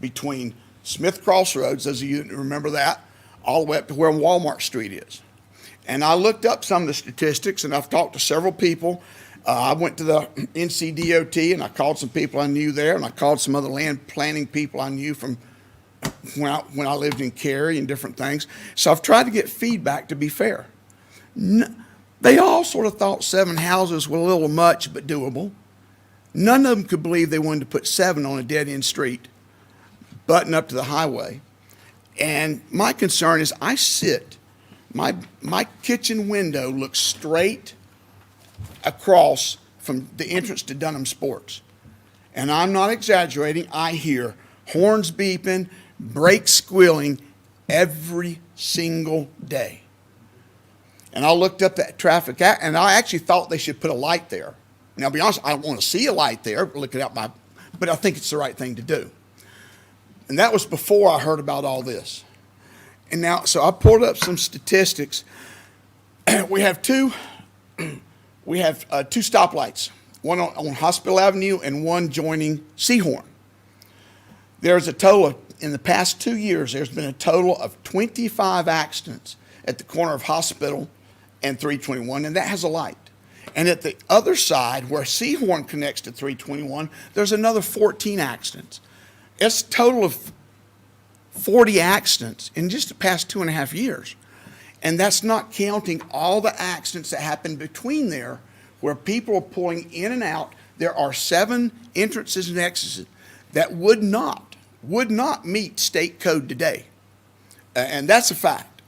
between Smith Crossroads, as you remember that, all the way up to where Walmart Street is. And I looked up some of the statistics, and I've talked to several people. I went to the NCDOT, and I called some people I knew there, and I called some other land planning people I knew from when I lived in Cary and different things. So I've tried to get feedback to be fair. They all sort of thought 7 houses were a little much, but doable. None of them could believe they wanted to put 7 on a dead-end street, button up to the highway. And my concern is my kitchen window looks straight across from the entrance to Dunham Sports. And I'm not exaggerating. I hear horns beeping, brakes squealing every single day. And I looked up that traffic, and I actually thought they should put a light there. Now, to be honest, I don't want to see a light there, but I think it's the right thing to do. And that was before I heard about all this. And now, so I pulled up some statistics. We have two stoplights, one on Hospital Avenue and one joining Seahorn. There's a total of, in the past 2 years, there's been a total of 25 accidents at the corner of Hospital and 321, and that has a light. And at the other side, where Seahorn connects to 321, there's another 14 accidents. It's a total of 40 accidents in just the past 2.5 years. And that's not counting all the accidents that happen between there where people are pulling in and out. There are 7 entrances and exits that would not meet state code today. And that's a fact.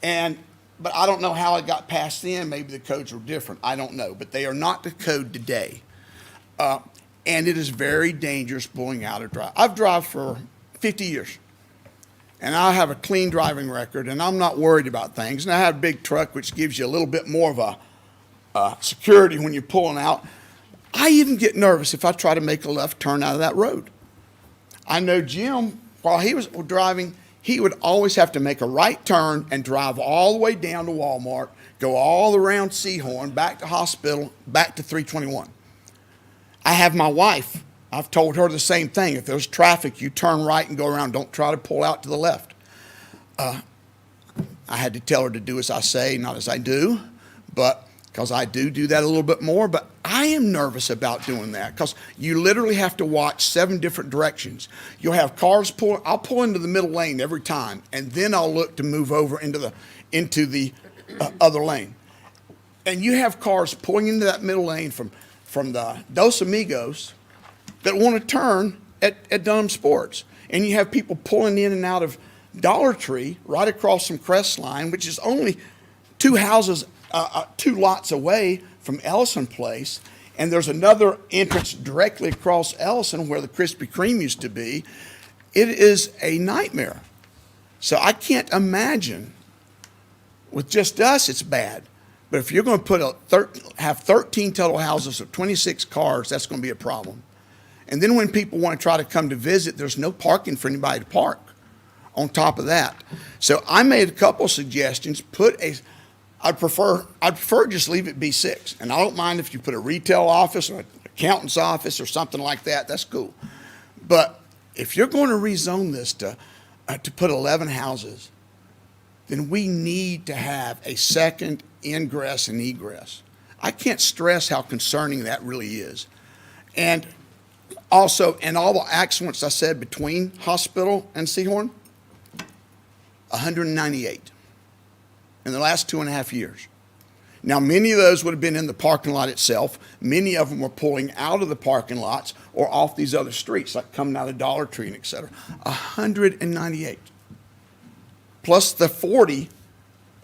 But I don't know how it got past then. Maybe the codes were different. I don't know. But they are not the code today. And it is very dangerous pulling out of drive. I've driven for 50 years. And I have a clean driving record, and I'm not worried about things. And I have a big truck, which gives you a little bit more of a security when you're pulling out. I even get nervous if I try to make a left turn out of that road. I know Jim, while he was driving, he would always have to make a right turn and drive all the way down to Walmart, go all around Seahorn, back to Hospital, back to 321. I have my wife. I've told her the same thing. If there's traffic, you turn right and go around. Don't try to pull out to the left. I had to tell her to do as I say, not as I do, but because I do that a little bit more. But I am nervous about doing that because you literally have to watch 7 different directions. You'll have cars pull. I'll pull into the middle lane every time, and then I'll look to move over into the other lane. And you have cars pulling into that middle lane from the Dos Amigos that want to turn at Dunham Sports. And you have people pulling in and out of Dollar Tree right across from Crestline, which is only 2 lots away from Ellison Place. And there's another entrance directly across Ellison where the Krispy Kreme used to be. It is a nightmare. So I can't imagine, with just us, it's bad. But if you're going to have 13 total houses of 26 cars, that's going to be a problem. And then when people want to try to come to visit, there's no parking for anybody to park on top of that. So I made a couple suggestions. I'd prefer just leave it B6. And I don't mind if you put a retail office or an accountant's office or something like that. That's cool. But if you're going to rezone this to put 11 houses, then we need to have a second ingress and egress. I can't stress how concerning that really is. And also, and all the accidents I said between Hospital and Seahorn, 198 in the last 2.5 years. Now, many of those would have been in the parking lot itself. Many of them were pulling out of the parking lots or off these other streets, like coming out of Dollar Tree and et cetera. 198. Plus the 40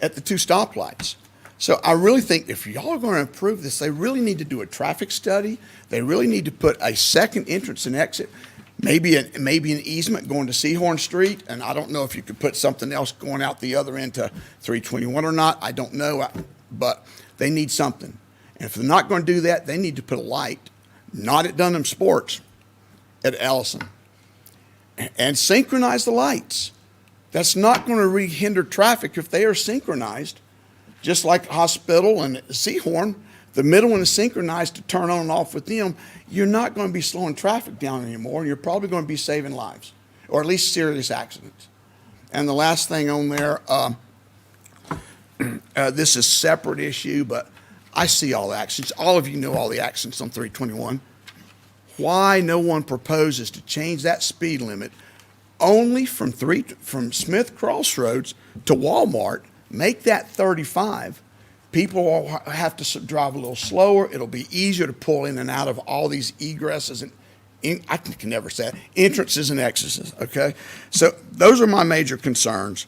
at the 2 stoplights. So I really think if y'all are going to improve this, they really need to do a traffic study. They really need to put a second entrance and exit, maybe an easement going to Seahorn Street. And I don't know if you could put something else going out the other end to 321 or not. I don't know, but they need something. And if they're not going to do that, they need to put a light, not at Dunham Sports, at Ellison, and synchronize the lights. That's not going to hinder traffic if they are synchronized. Just like Hospital and Seahorn, the middle one is synchronized to turn on and off with them. You're not going to be slowing traffic down anymore, and you're probably going to be saving lives, or at least serious accidents. And the last thing on there, this is a separate issue, but I see all the accidents. All of you know all the accidents on 321. Why no one proposes to change that speed limit only from Smith Crossroads to Walmart, make that 35. People will have to drive a little slower. It'll be easier to pull in and out of all these egresses and I can never say it, entrances and exits, okay? So those are my major concerns.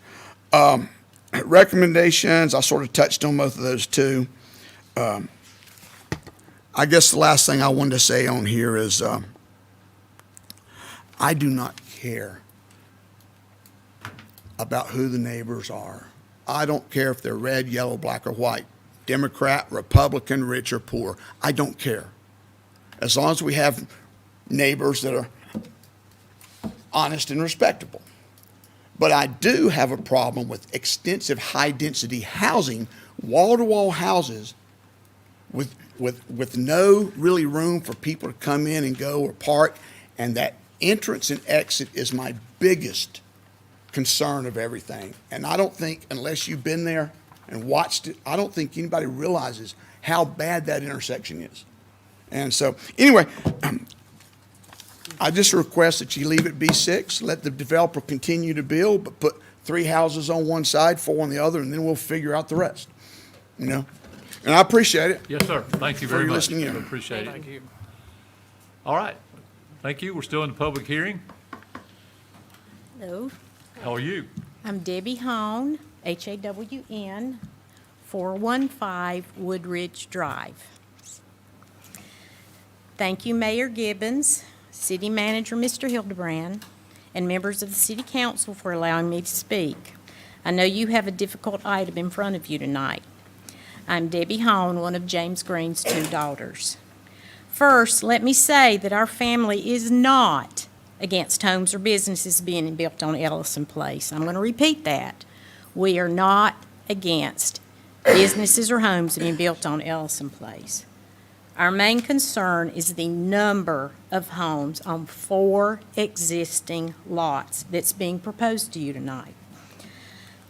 Recommendations, I sort of touched on both of those too. I guess the last thing I wanted to say on here is I do not care about who the neighbors are. I don't care if they're red, yellow, black, or white, Democrat, Republican, rich or poor. I don't care. As long as we have neighbors that are honest and respectable. But I do have a problem with extensive high-density housing, wall-to-wall houses with no really room for people to come in and go or park. And that entrance and exit is my biggest concern of everything. And I don't think, unless you've been there and watched it, I don't think anybody realizes how bad that intersection is. And so, anyway, I just request that you leave it B6, let the developer continue to build, but put 3 houses on one side, 4 on the other, and then we'll figure out the rest, you know? And I appreciate it. Yes, sir. Thank you For very your much. listening in. Appreciate it. Thank you. All right. Thank you. We're still in the public hearing. Hello, How are you? I'm Debbie Hawn, Hawn, 415 Woodridge Drive. Thank you, Mayor Gibbons, City Manager Mr. Hildebrand, and members of the City Council for allowing me to speak. I know you have a difficult item in front of you tonight. I'm Debbie Hawn, one of James Green's 2 daughters. First, let me say that our family is not against homes or businesses being built on Ellison Place. I'm going to repeat that. We are not against businesses or homes being built on Ellison Place. Our main concern is the number of homes on 4 existing lots that's being proposed to you tonight.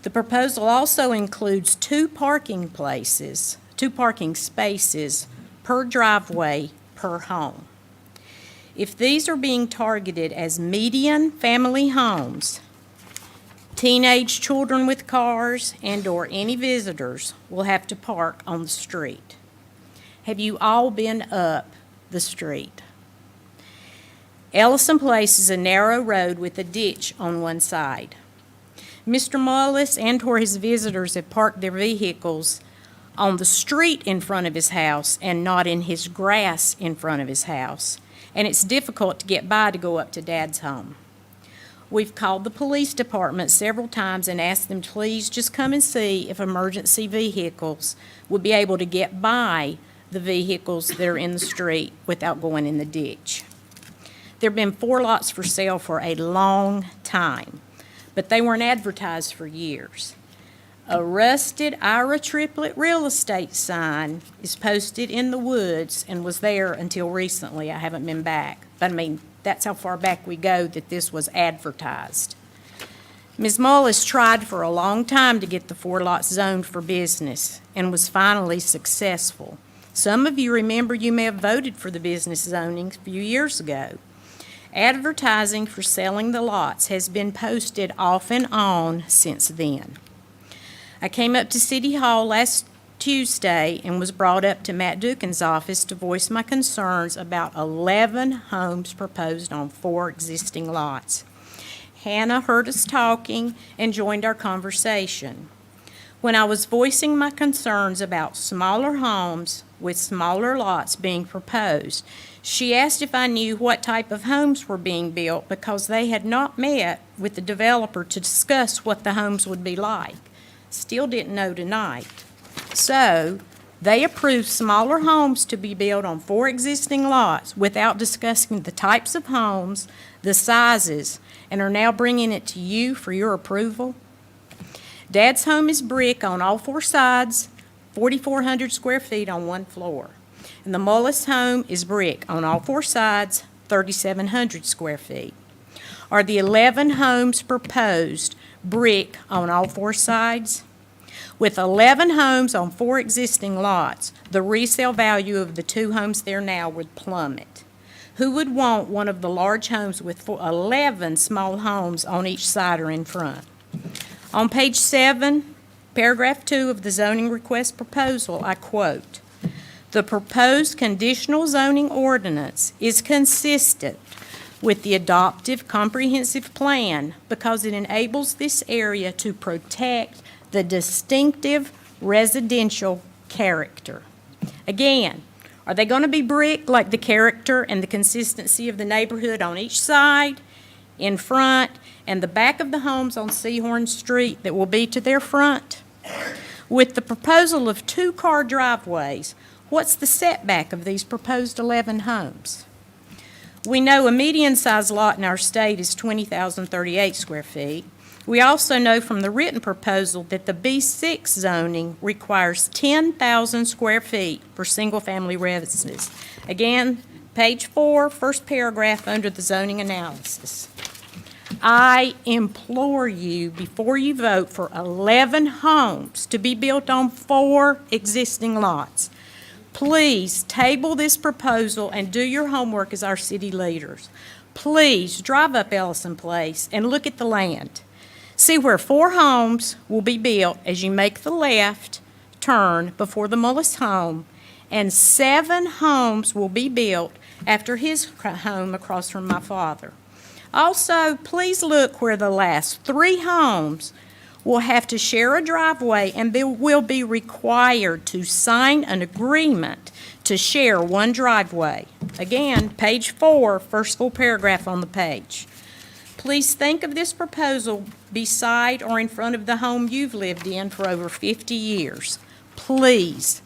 The proposal also includes 2 parking spaces per driveway per home. If these are being targeted as median family homes, teenage children with cars and/or any visitors will have to park on the street. Have you all been up the street? Ellison Place is a narrow road with a ditch on one side. Mr. Mullis and/or his visitors have parked their vehicles on the street in front of his house and not in his grass in front of his house. And it's difficult to get by to go up to Dad's home. We've called the police department several times and asked them to please just come and see if emergency vehicles would be able to get by the vehicles that are in the street without going in the ditch. There have been 4 lots for sale for a long time, but they weren't advertised for years. A rusted Ira Triplet real estate sign is posted in the woods and was there until recently. I haven't been back. But I mean, that's how far back we go that this was advertised. Ms. Mullis tried for a long time to get the 4 lots zoned for business and was finally successful. Some of you remember you may have voted for the business zoning a few years ago. Advertising for selling the lots has been posted off and on since then. I came up to City Hall last Tuesday and was brought up to Matt Dukin's office to voice my concerns about 11 homes proposed on 4 existing lots. Hannah heard us talking and joined our conversation. When I was voicing my concerns about smaller homes with smaller lots being proposed, she asked if I knew what type of homes were being built because they had not met with the developer to discuss what the homes would be like. Still didn't know tonight. So, they approved smaller homes to be built on 4 existing lots without discussing the types of homes, the sizes, and are now bringing it to you for your approval. Dad's home is brick on all 4 sides, 4,400 square feet on 1 floor. And the Mullis home is brick on all 4 sides, 3,700 square feet. Are the 11 homes proposed brick on all 4 sides? With 11 homes on 4 existing lots, the resale value of the 2 homes there now would plummet. Who would want one of the large homes with 11 small homes on each side or in front? On page 7, paragraph 2 of the zoning request proposal, I quote, "The proposed conditional zoning ordinance is consistent with the adoptive comprehensive plan because it enables this area to protect the distinctive residential character." Again, are they going to be brick like the character and the consistency of the neighborhood on each side, in front, and the back of the homes on Seahorn Street that will be to their front? With the proposal of 2-car driveways, what's the setback of these proposed 11 homes? We know a median-sized lot in our state is 20,038 square feet. We also know from the written proposal that the B6 zoning requires 10,000 square feet for single-family residences. Again, page 4, first paragraph under the zoning analysis. I implore you, before you vote for 11 homes to be built on 4 existing lots, please table this proposal and do your homework as our city leaders. Please drive up Ellison Place and look at the land. See where 4 homes will be built as you make the left turn before the Mullis home, and 7 homes will be built after his home across from my father. Also, please look where the last 3 homes will have to share a driveway and will be required to sign an agreement to share one driveway. Again, page 4, first full paragraph on the page. Please think of this proposal beside or in front of the home you've lived in for over 50 years. Please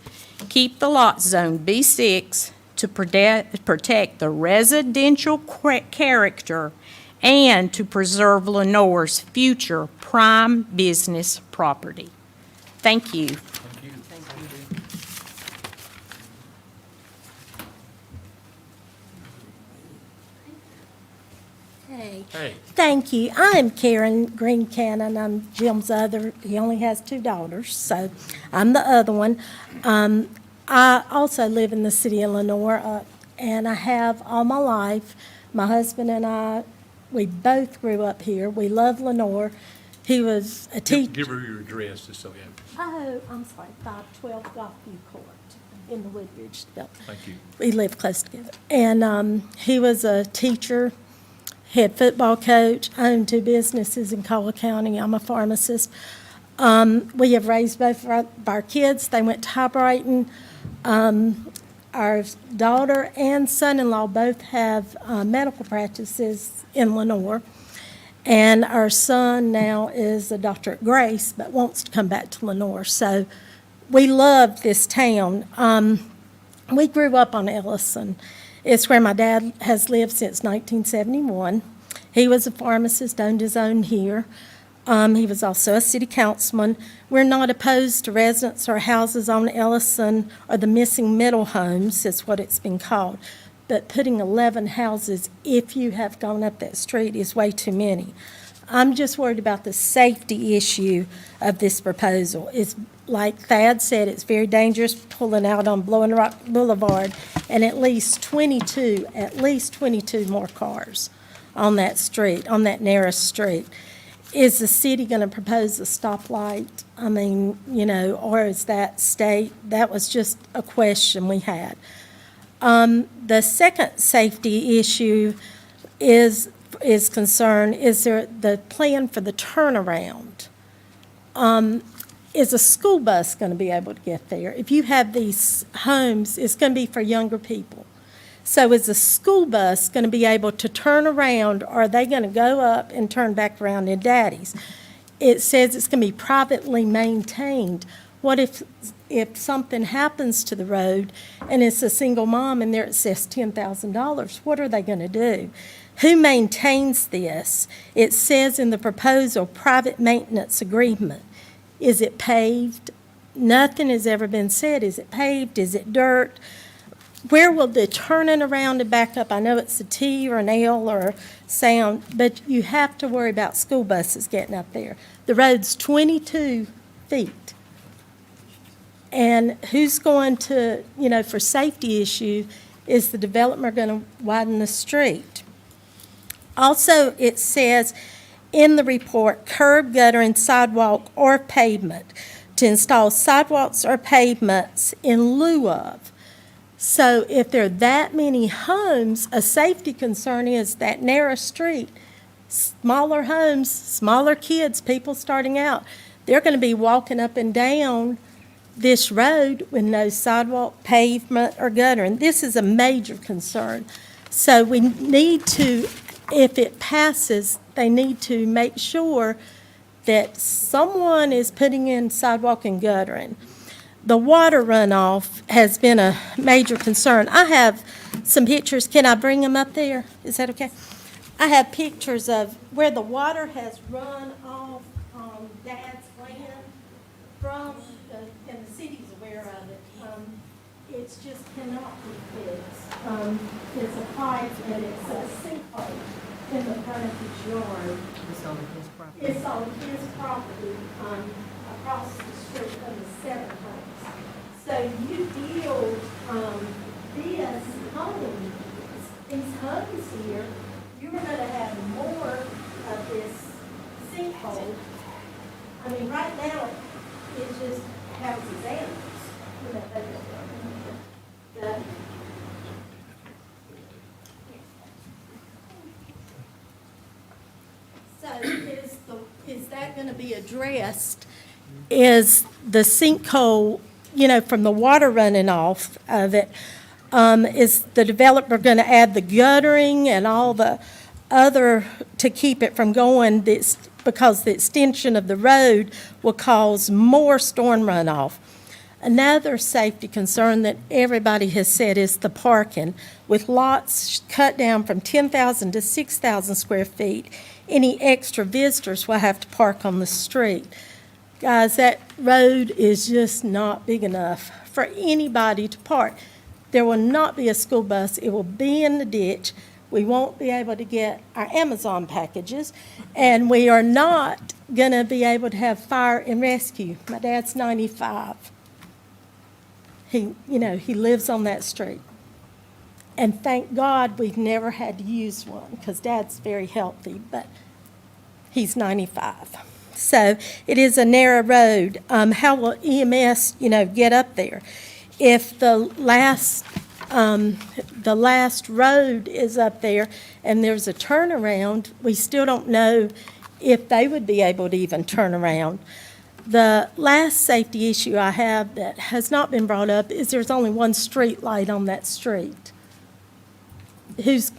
keep the lot zone B6 to protect the residential character and to preserve Lenore's future prime business property. Thank you. Hey. Hey, Thank you. I'm Karen Green Cannon. I'm Jim's other, he only has 2 daughters, so I'm the other one. I also live in the city of Lenore, and I have all my life. My husband and I, we both grew up here. We love Lenore. He was a teacher. give her your address, just so you have. Oh, I'm sorry, 512 Gulfview Court in the Woodbridge building. Thank you. We live close together. And he was a teacher, head football coach, owned 2 businesses in Collier County. I'm a pharmacist. We have raised both of our kids. They went to Highbrighton. Our daughter and son-in-law both have medical practices in Lenore. And our son now is a doctor at Grace, but wants to come back to Lenore. So we love this town. We grew up on Ellison. It's where my dad has lived since 1971. He was a pharmacist, owned his own here. He was also a city councilman. We're not opposed to residents or houses on Ellison or the missing middle homes, is what it's been called. But putting 11 houses, if you have gone up that street, is way too many. I'm just worried about the safety issue of this proposal. It's, like Thad said, it's very dangerous pulling out on Blowing Rock Boulevard, and at least 22 more cars on that street, on that narrow street. Is the city going to propose a stoplight? I mean, or is that state? That was just a question we had. The second safety issue is concerned, is there the plan for the turnaround? Is a school bus going to be able to get there? If you have these homes, it's going to be for younger people. So is a school bus going to be able to turn around, or are they going to go up and turn back around in Daddy's? It says it's going to be privately maintained. What if something happens to the road and it's a single mom and there it says $10,000? What are they going to do? Who maintains this? It says in the proposal, private maintenance agreement. Is it paved? Nothing has ever been said. Is it paved? Is it dirt? Where will the turning around and back up? I know it's a T or an L or a sound, but you have to worry about school buses getting up there. The road's 22 feet. And who's going to, for safety issue, is the developer going to widen the street? Also, it says in the report, curb, gutter, and sidewalk or pavement, to install sidewalks or pavements in lieu of. So if there are that many homes, a safety concern is that narrow street, smaller homes, smaller kids, people starting out, they're going to be walking up and down this road with no sidewalk, pavement, or gutter. And this is a major concern. So we need to, if it passes, they need to make sure that someone is putting in sidewalk and guttering. The water runoff has been a major concern. I have some pictures. Can I bring them up there? Is that okay? I have pictures of where the water has run off on Dad's land from, and the city's aware of it. It's just cannot be fixed. It's a pipe and it's a sinkhole in the front of his yard. It's on his property. It's on his property, across the street from the 7 homes. So you build, this home, these homes here, you're gonna have more of this sinkhole. I mean, right now, it just houses animals, you know, but so is that gonna be addressed? Is the sinkhole, you know, from the water running off of it, is the developer gonna add the guttering and all the other to keep it from going, this, because the extension of the road will cause more storm runoff? Another safety concern that everybody has said is the parking. With lots cut down from 10,000 to 6,000 square feet, any extra visitors will have to park on the street. Guys, that road is just not big enough for anybody to park. There will not be a school bus. It will be in the ditch. We won't be able to get our Amazon packages, and we are not going to be able to have fire and rescue. My dad's 95. He lives on that street. And thank God we've never had to use one, because Dad's very healthy, but he's 95. So it is a narrow road. How will EMS, get up there? If the last road is up there and there's a turnaround, we still don't know if they would be able to even turn around. The last safety issue I have that has not been brought up is there's only one street light on that street. Is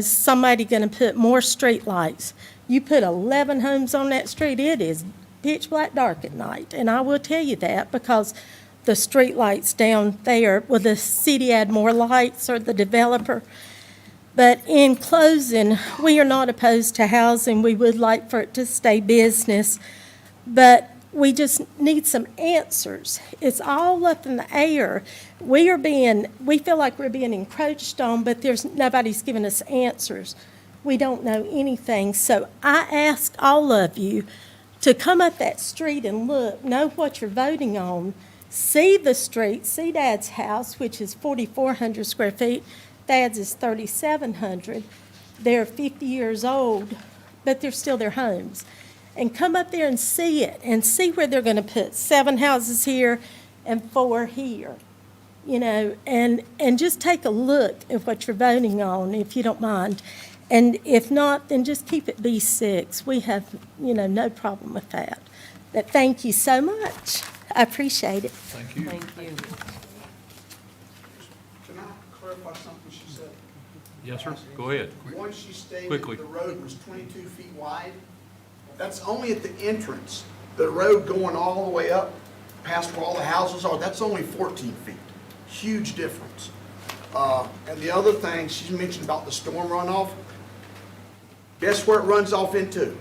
somebody going to put more street lights? You put 11 homes on that street, it is pitch black dark at night. And I will tell you that because the street lights down there, will the city add more lights or the developer? But in closing, we are not opposed to housing. We would like for it to stay business. But we just need some answers. It's all up in the air. We feel like we're being encroached on, but nobody's giving us answers. We don't know anything. So I ask all of you to come up that street and look, know what you're voting on, see the street, see Dad's house, which is 4,400 square feet. Dad's is 3,700. They're 50 years old, but they're still their homes. And come up there and see it, and see where they're going to put 7 houses here and 4 here, and just take a look at what you're voting on, if you don't mind. And if not, then just keep it B6. We have, no problem with that. But thank you so much. I appreciate it. Thank you. Thank you. Can I clarify something she said? Yes, sir. Go ahead. Once she stated Quickly. the road was 22 feet wide, that's only at the entrance. The road going all the way up past where all the houses are, that's only 14 feet. Huge difference. And the other thing she mentioned about the storm runoff, guess where it runs off into?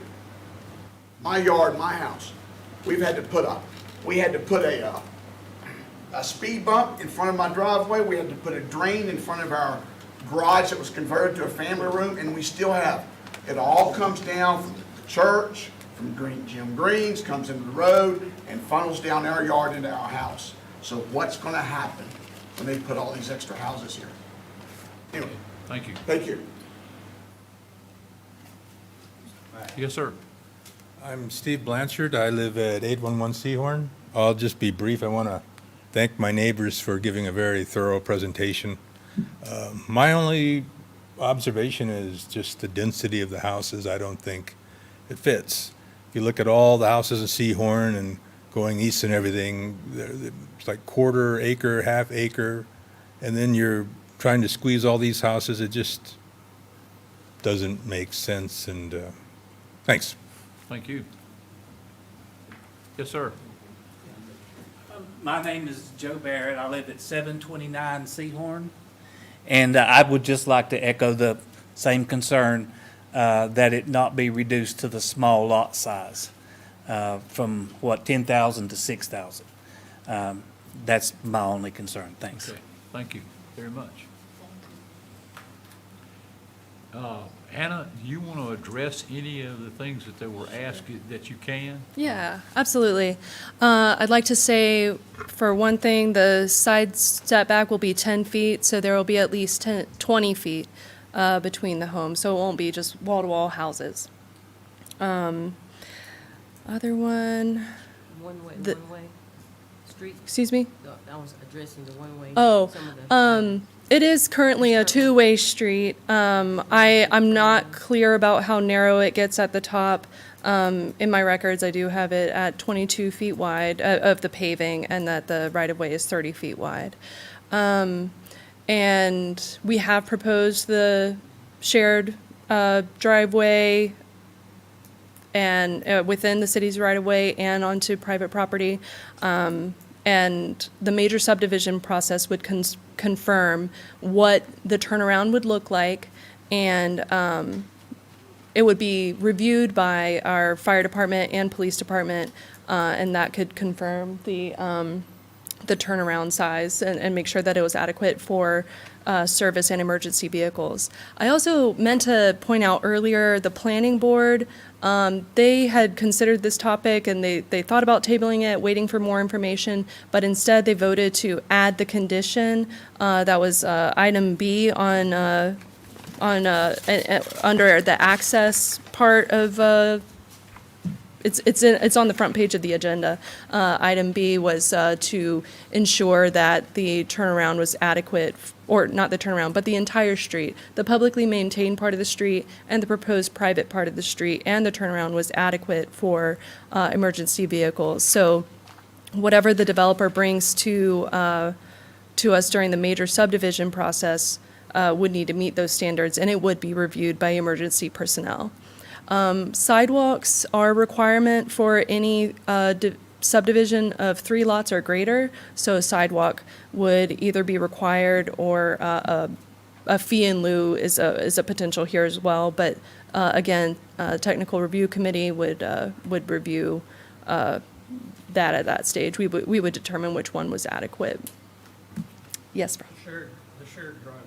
My yard, my house. We had to put a speed bump in front of my driveway. We had to put a drain in front of our garage that was converted to a family room, and we still have. It all comes down from the church, from Jim Green's, comes into the road, and funnels down our yard into our house. So what's going to happen when they put all these extra houses here? Anyway, Thank you. thank you. Yes, sir. I'm Steve Blanchard. I live at 811 Seahorn. I'll just be brief. I want to thank my neighbors for giving a very thorough presentation. My only observation is just the density of the houses. I don't think it fits. If you look at all the houses in Seahorn and going east and everything, it's like quarter acre, half acre, and then you're trying to squeeze all these houses. It just doesn't make sense, and thanks. Thank you. Yes, sir. My name is Joe Barrett. I live at 729 Seahorn. And I would just like to echo the same concern that it not be reduced to the small lot size from, 10,000 to 6,000. That's my only concern. Thanks. Okay, thank you very much. Hannah, do you want to address any of the things that they were asked that you can? Yeah, absolutely. I'd like to say, for one thing, the side setback will be 10 feet, so there will be at least 20 feet between the homes, so it won't be just wall-to-wall houses. Other one, One-way, The- one-way street, excuse me? I was addressing the one-way. Oh, some of the- it is currently a two-way street. I'm not clear about how narrow it gets at the top. In my records, I do have it at 22 feet wide of the paving, and that the right-of-way is 30 feet wide. And we have proposed the shared driveway and within the city's right-of-way and onto private property. And the major subdivision process would confirm what the turnaround would look like, and it would be reviewed by our fire department and police department, and that could confirm the turnaround size and make sure that it was adequate for service and emergency vehicles. I also meant to point out earlier, the planning board, they had considered this topic and they thought about tabling it, waiting for more information, but instead they voted to add the condition that was item B on under the access part of it's on the front page of the agenda. Item B was to ensure that the turnaround was adequate, or not the turnaround, but the entire street, the publicly maintained part of the street and the proposed private part of the street, and the turnaround was adequate for emergency vehicles. So whatever the developer brings to us during the major subdivision process would need to meet those standards, and it would be reviewed by emergency personnel. Sidewalks are a requirement for any subdivision of 3 lots or greater, so a sidewalk would either be required or a fee in lieu is a potential here as well. But again, technical review committee would review that at that stage. We would determine which one was adequate. Yes, Brian? The shared driveway,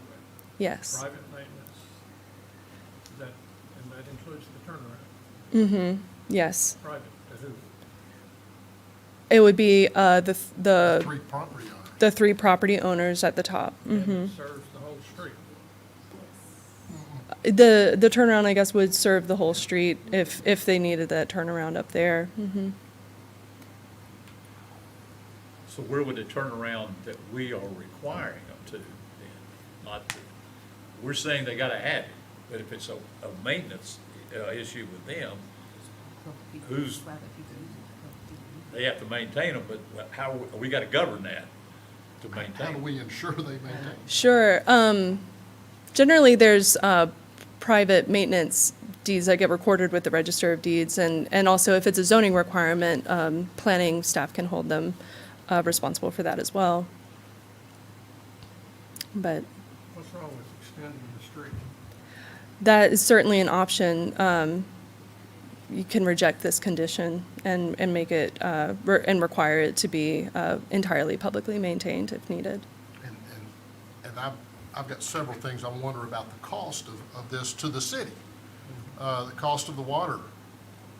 Yes. private maintenance, and that includes the turnaround, Mm-hmm. Yes. private to who? It would be the Three property owners. the 3 property owners at the top. Mm-hmm. And it serves the whole street. The turnaround, I guess, would serve the whole street if they needed that turnaround up there. Mm-hmm. So where would the turnaround that we are requiring them to then? Not, we're saying they gotta have it, but if it's a maintenance issue with them, they have to maintain them, but how, we gotta govern that to maintain How do them. we ensure they maintain? Sure. Generally, there's private maintenance deeds that get recorded with the Register of Deeds, and also if it's a zoning requirement, planning staff can hold them responsible for that as well. But What's wrong with extending the street? that is certainly an option. You can reject this condition and make it, and require it to be entirely publicly maintained if needed. And I've got several things I wonder about the cost of this to the city. The cost of the water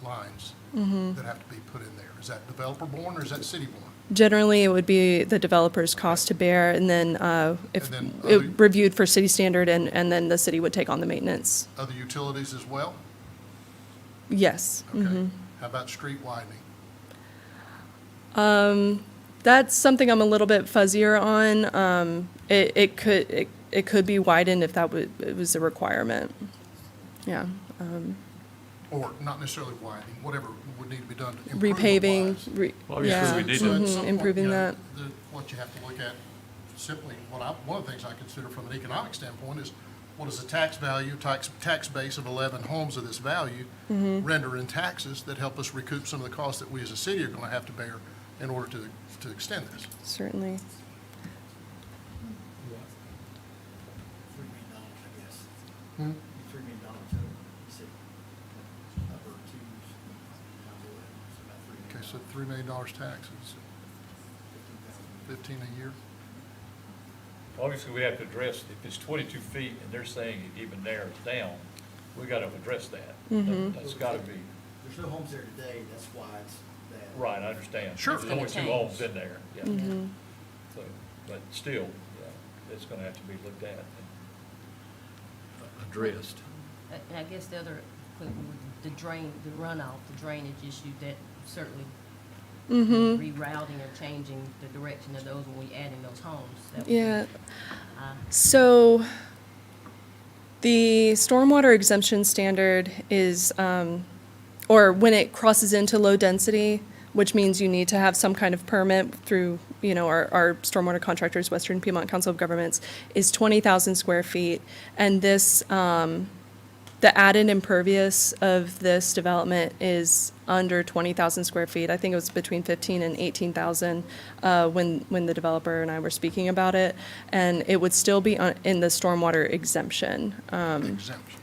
lines that have to be put in there. Is that developer borne or is that city borne? Generally, it would be the developer's cost to bear, and then if And then it other- reviewed for city standard, and then the city would take on the maintenance. Other utilities as well? Yes. Okay. How about street widening? That's something I'm a little bit fuzzier on. It could be widened if it was a requirement. Yeah. Or not necessarily widening, whatever would need to be done to improve the Repaving, lives. Obviously, yeah, we need to- So at mhm, some point, improving you know, that. What you have to look at simply, one of the things I consider from an economic standpoint is what is the tax value, tax base of 11 homes of this value, render in taxes that help us recoup some of the costs that we as a city are going to have to bear in order to extend this. Certainly. $3 million, I guess. Hmm? $3 million total, you said, upper twos, times 11, so about $3 million. Okay, so $3 million taxes, 15 a year. Obviously, we have to address, if it's 22 feet and they're saying it even narrows down, we got to address that. That's got to be, There's no homes there today, that's why it's that. right, I understand. Sure. There's only 2 change. homes in there, yeah. So, but still, yeah, it's going to have to be looked at and addressed. And I guess the other, the drain, the runoff, the drainage issue, that certainly rerouting or changing the direction of those when we add in those homes. That would be- Yeah. So the stormwater exemption standard is, or when it crosses into low density, which means you need to have some kind of permit through, our stormwater contractors, Western Piedmont Council of Governments, is 20,000 square feet. And this, the added impervious of this development is under 20,000 square feet. I think it was between 15 and 18,000 when the developer and I were speaking about it. And it would still be in the stormwater exemption. Exemption.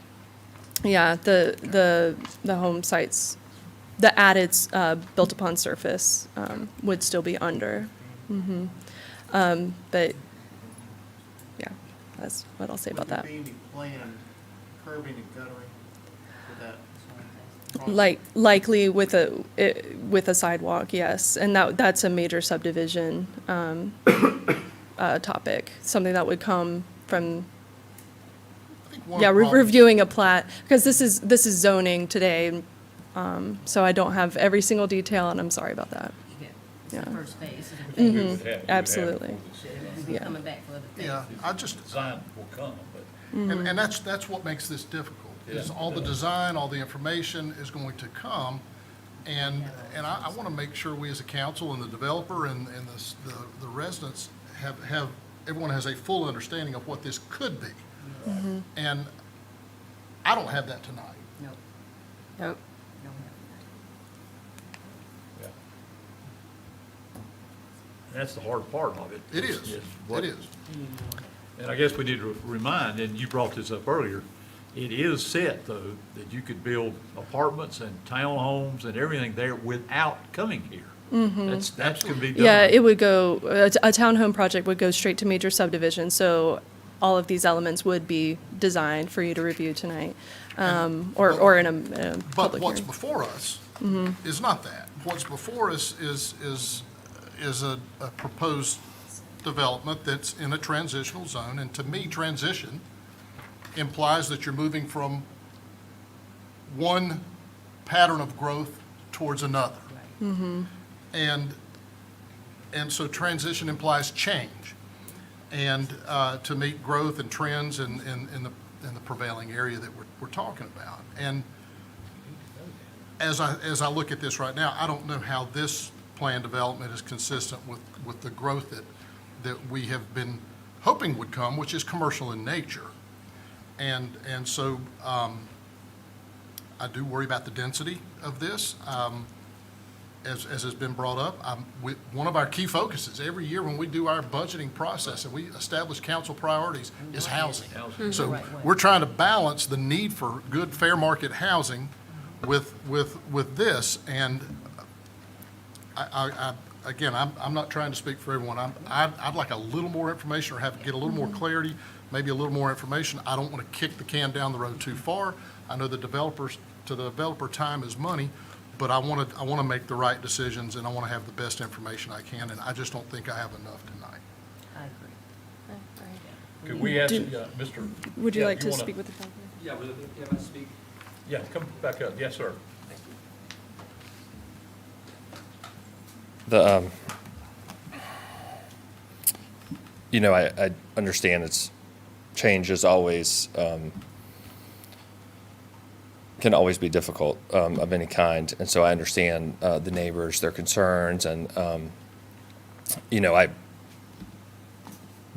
Yeah, the home sites, the added built-upon surface would still be under. But, yeah, that's what I'll say about that. Would there be any planned curbing and guttering for that? Likely with a sidewalk, yes, and that's a major subdivision topic, something that would come from, I think one yeah, problem- reviewing a plat, because this is zoning today, so I don't have every single detail, and I'm sorry about that. Yeah, it's the Yeah. first phase. We would have- we would have Absolutely. before this. We're Yeah. coming back for other things. Yeah, I just, Design will come, but and that's what makes this difficult, is Yeah. all the design, all the information is going to come. And I want to make sure we as a council and the developer and the residents have, everyone has a full understanding of what this could be. And I don't have that tonight. Nope. Nope. Don't have yeah. And that's the hard part of it. It is, what- it is. And I guess we need to remind, and you brought this up earlier, it is set, though, that you could build apartments and townhomes and everything there without coming here. That can be done. Yeah, it would go, a townhome project would go straight to major subdivision, so all of these elements would be designed for you to review tonight, or in a But public what's hearing. before us is not that. What's before us is a proposed development that's in a transitional zone, and to me, transition implies that you're moving from one pattern of growth towards another. And so transition implies change, and to meet growth and trends in the prevailing area that we're talking about. And as I look at this right now, I don't know how this plan development is consistent with the growth that we have been hoping would come, which is commercial in nature. And so I do worry about the density of this. As has been brought up, one of our key focuses every year when we do our budgeting process and we establish council priorities is housing. So we're trying to balance the need for good, fair market housing with this. And again, I'm not trying to speak for everyone. I'd like a little more information or get a little more clarity, maybe a little more information. I don't want to kick the can down the road too far. I know the developer time is money, but I want to make the right decisions, and I want to have the best information I can, and I just don't think I have enough tonight. I agree. Could we ask, Did- Mr.? Would you yeah, like to wanna- speak with the developer? Yeah, will it, I speak? Yeah, come back up. Yes, sir. I understand change is always, can always be difficult of any kind. And so I understand the neighbors, their concerns, and,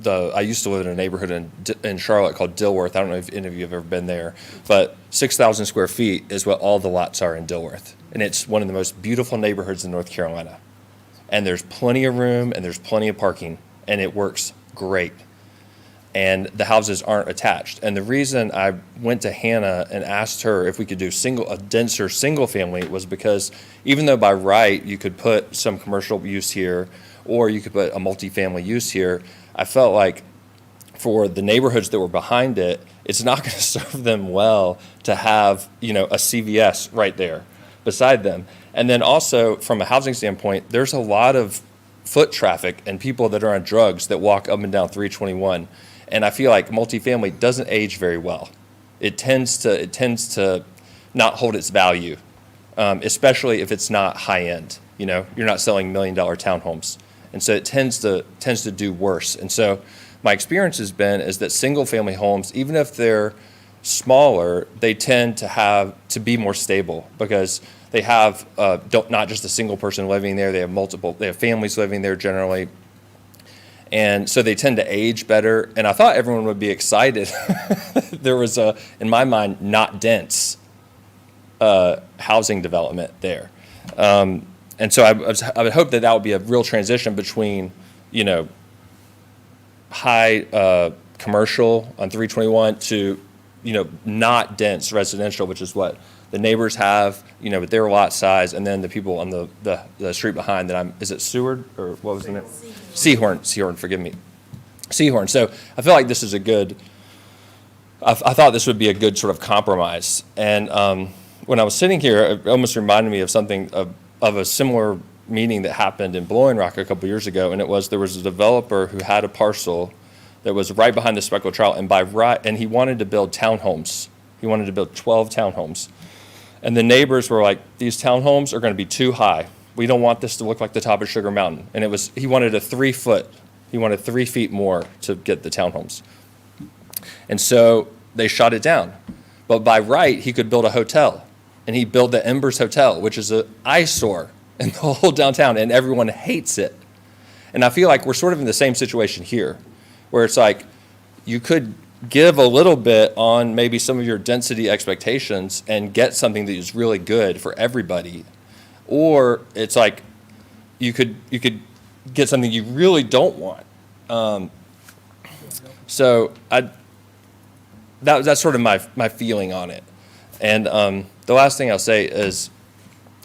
I used to live in a neighborhood in Charlotte called Dilworth. I don't know if any of you have ever been there, but 6,000 square feet is what all the lots are in Dilworth. And it's one of the most beautiful neighborhoods in North Carolina. And there's plenty of room and there's plenty of parking, and it works great. And the houses aren't attached. And the reason I went to Hannah and asked her if we could do a denser single family was because even though by right you could put some commercial use here or you could put a multifamily use here, I felt like for the neighborhoods that were behind it, it's not going to serve them well to have, a CVS right there beside them. And then also from a housing standpoint, there's a lot of foot traffic and people that are on drugs that walk up and down 321. And I feel like multifamily doesn't age very well. It tends to not hold its value, especially if it's not high end. You're not selling $1 million townhomes. And so it tends to do worse. And so my experience has been is that single family homes, even if they're smaller, they tend to be more stable because they have not just a single person living there, they have families living there generally. And so they tend to age better. And I thought everyone would be excited. There was in my mind, not dense housing development there. And so I would hope that would be a real transition between, high commercial on 321 to, not dense residential, which is what the neighbors have, with their lot size, and then the people on the street behind is it Seward or what was the name? Seahorn, forgive me. Seahorn. So I feel like this is I thought this would be a good sort of compromise. And when I was sitting here, it almost reminded me of something of a similar meeting that happened in Blowing Rock a couple years ago, and there was a developer who had a parcel that was right behind the Speckled Trout, and he wanted to build townhomes. He wanted to build 12 townhomes. And the neighbors were like, these townhomes are going to be too high. We don't want this to look like the top of Sugar Mountain. And he wanted 3 feet more to get the townhomes. And so they shot it down. But by right, he could build a hotel. And he built the Embers Hotel, which is an eyesore in the whole downtown, and everyone hates it. And I feel like we're sort of in the same situation here, where it's like you could give a little bit on maybe some of your density expectations and get something that is really good for everybody. Or it's like you could get something you really don't want. So that's sort of my feeling on it. And the last thing I'll say is,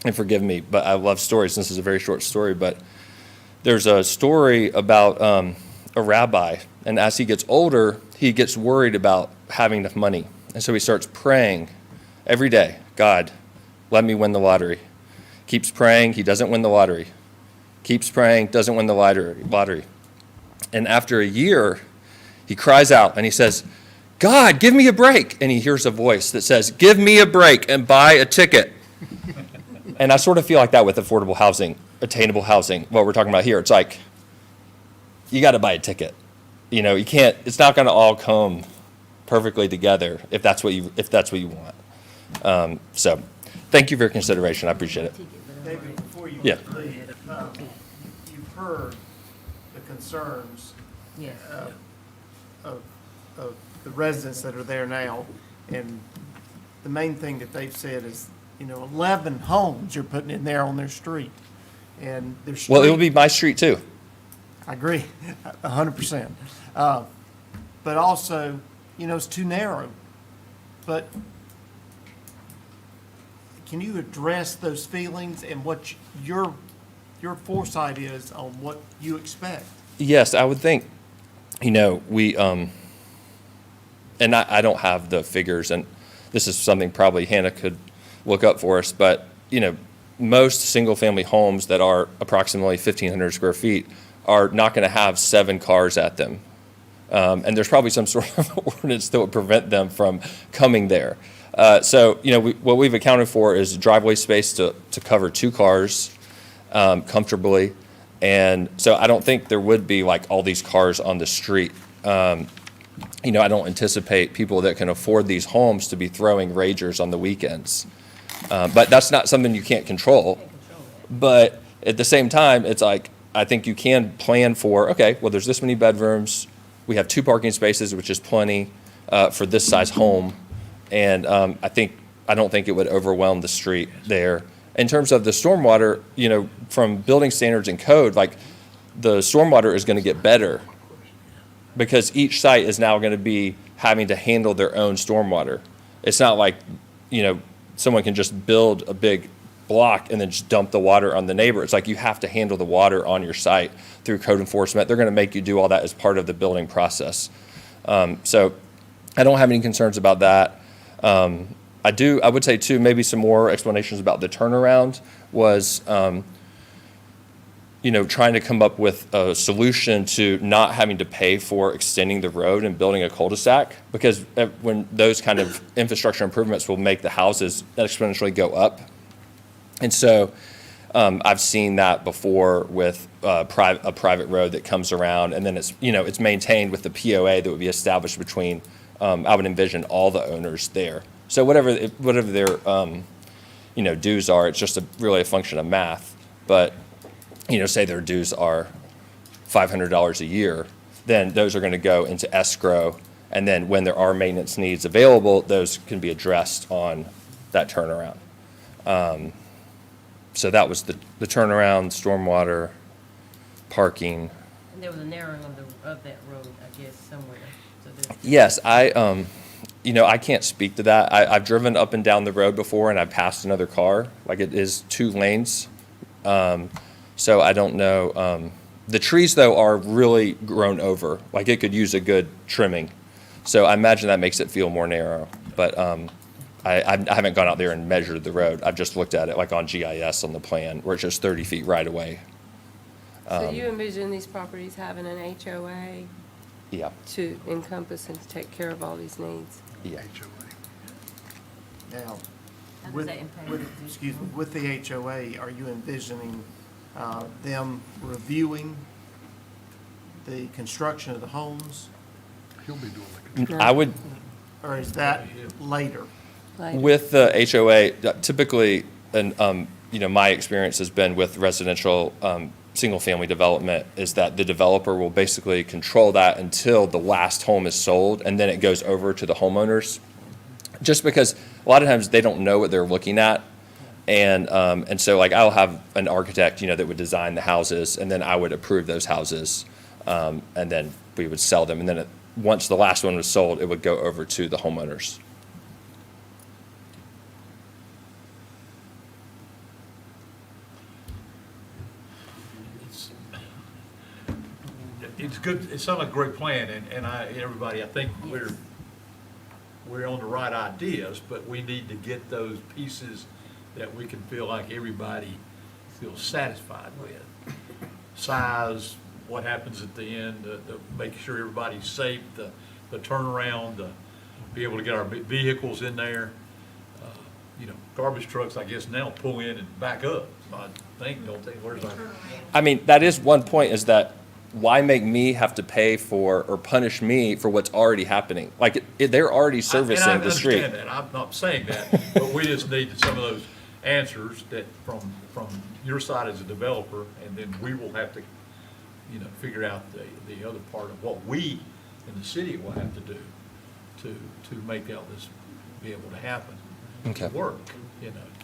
and forgive me, but I love stories. This is a very short story, but there's a story about a rabbi, and as he gets older, he gets worried about having enough money. And so he starts praying every day, God, let me win the lottery. Keeps praying, he doesn't win the lottery. Keeps praying, doesn't win the lottery. And after a year, he cries out and he says, God, give me a break. And he hears a voice that says, give me a break and buy a ticket. And I sort of feel like that with affordable housing, attainable housing, what we're talking about here. It's like, you got to buy a ticket. You can't, it's not going to all come perfectly together if that's what you want. So thank you for your consideration. I appreciate it. David, before you Yeah. leave, you've heard the concerns Yes. of the residents that are there now, and the main thing that they've said is, 11 homes you're putting in there on their street, and their street. Well, it will be my street too. I agree, 100%. But also, it's too narrow. But can you address those feelings and what your foresight is on what you expect? Yes, I would think, we, and I don't have the figures, and this is something probably Hannah could look up for us, but, most single-family homes that are approximately 1,500 square feet are not going to have 7 cars at them. And there's probably some sort of ordinance that would prevent them from coming there. So, what we've accounted for is driveway space to cover 2 cars comfortably. And so I don't think there would be like all these cars on the street. I don't anticipate people that can afford these homes to be throwing ragers on the weekends. But that's not something you can't control. But at the same time, it's like, I think you can plan for, okay, well, there's this many bedrooms, We have 2 parking spaces, which is plenty for this size home. And I don't think it would overwhelm the street there. In terms of the stormwater, from building standards and code, like, the stormwater is going to get better because each site is now going to be having to handle their own stormwater. It's not like, someone can just build a big block and then just dump the water on the neighbor. It's like you have to handle the water on your site through code enforcement. They're going to make you do all that as part of the building process. So I don't have any concerns about that. I would say too, maybe some more explanations about the turnaround was, trying to come up with a solution to not having to pay for extending the road and building a cul-de-sac, because when those kind of infrastructure improvements will make the houses exponentially go up. And so I've seen that before with a private road that comes around, and then it's maintained with the POA that would be established between, I would envision, all the owners there. So whatever their dues are, it's just really a function of math. But say their dues are $500 a year, then those are going to go into escrow. And then when there are maintenance needs available, those can be addressed on that turnaround. So that was the turnaround, stormwater, parking. And there was a narrowing of that road, I guess, somewhere. So there's- Yes, I can't speak to that. I've driven up and down the road before and I passed another car. Like, it is 2 lanes. So I don't know. The trees, though, are really grown over. Like, it could use a good trimming. So I imagine that makes it feel more narrow. But I haven't gone out there and measured the road. I've just looked at it like on GIS on the plan, where it's just 30 feet right away. So you envision these properties having an HOA Yeah, to encompass and to take care of all these needs? yeah. Now, How does with, that impact with, the- excuse me, with the HOA, are you envisioning them reviewing the construction of the homes, He'll be doing the I would, or is that later? Later. with the HOA, typically, and, my experience has been with residential, single-family development, is that the developer will basically control that until the last home is sold, and then it goes over to the homeowners. Just because a lot of times they don't know what they're looking at. And so, like, I'll have an architect, that would design the houses, and then I would approve those houses, and then we would sell them. And then once the last one was sold, it would go over to the homeowners. It's good, it sounds like a great plan, and everybody, I think we're on the right ideas, but we need to get those pieces that we can feel like everybody feels satisfied with. Size, what happens at the end, make sure everybody's safe, the turnaround, be able to get our vehicles in there. Garbage trucks, I guess, now pull in and back up, I think, don't they? Where's our? I mean, that is one point, is that why make me have to pay for or punish me for what's already happening? Like, they're already servicing the street. And I understand that, I'm not saying that, but we just need some of those answers that from your side as a developer, and then we will have to, figure out the other part of what we in the city will have to do to make all this be able to happen, Okay. work,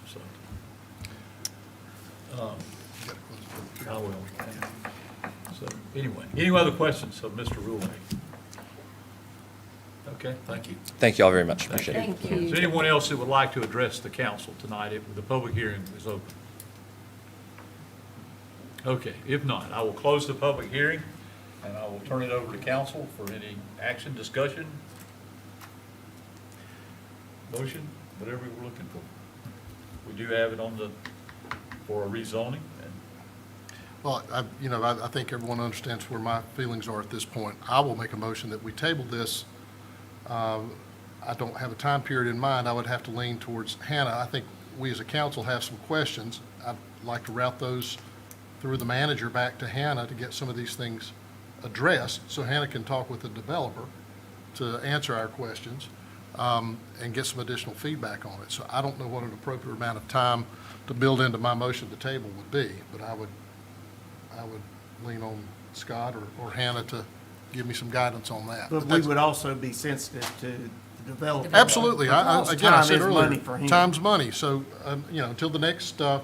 so. I will. So, anyway, any other questions of Mr. Rouley? Okay, thank you. Thank you all very much. Appreciate it. Thank you. Is there anyone else that would like to address the council tonight if the public hearing is open? Okay, if not, I will close the public hearing, and I will turn it over to council for any action, discussion, motion, whatever we're looking for. We do have it for a rezoning, and Well, I think everyone understands where my feelings are at this point. I will make a motion that we table this. I don't have a time period in mind. I would have to lean towards Hannah. I think we as a council have some questions. I'd like to route those through the manager back to Hannah to get some of these things addressed, so Hannah can talk with the developer to answer our questions, and get some additional feedback on it. So I don't know what an appropriate amount of time to build into my motion to table would be, but I would lean on Scott or Hannah to give me some guidance on that. But we that's- would also be sensitive to the developer. Absolutely. Because Again, I time said is earlier, money for him. time's money. So, till the next, till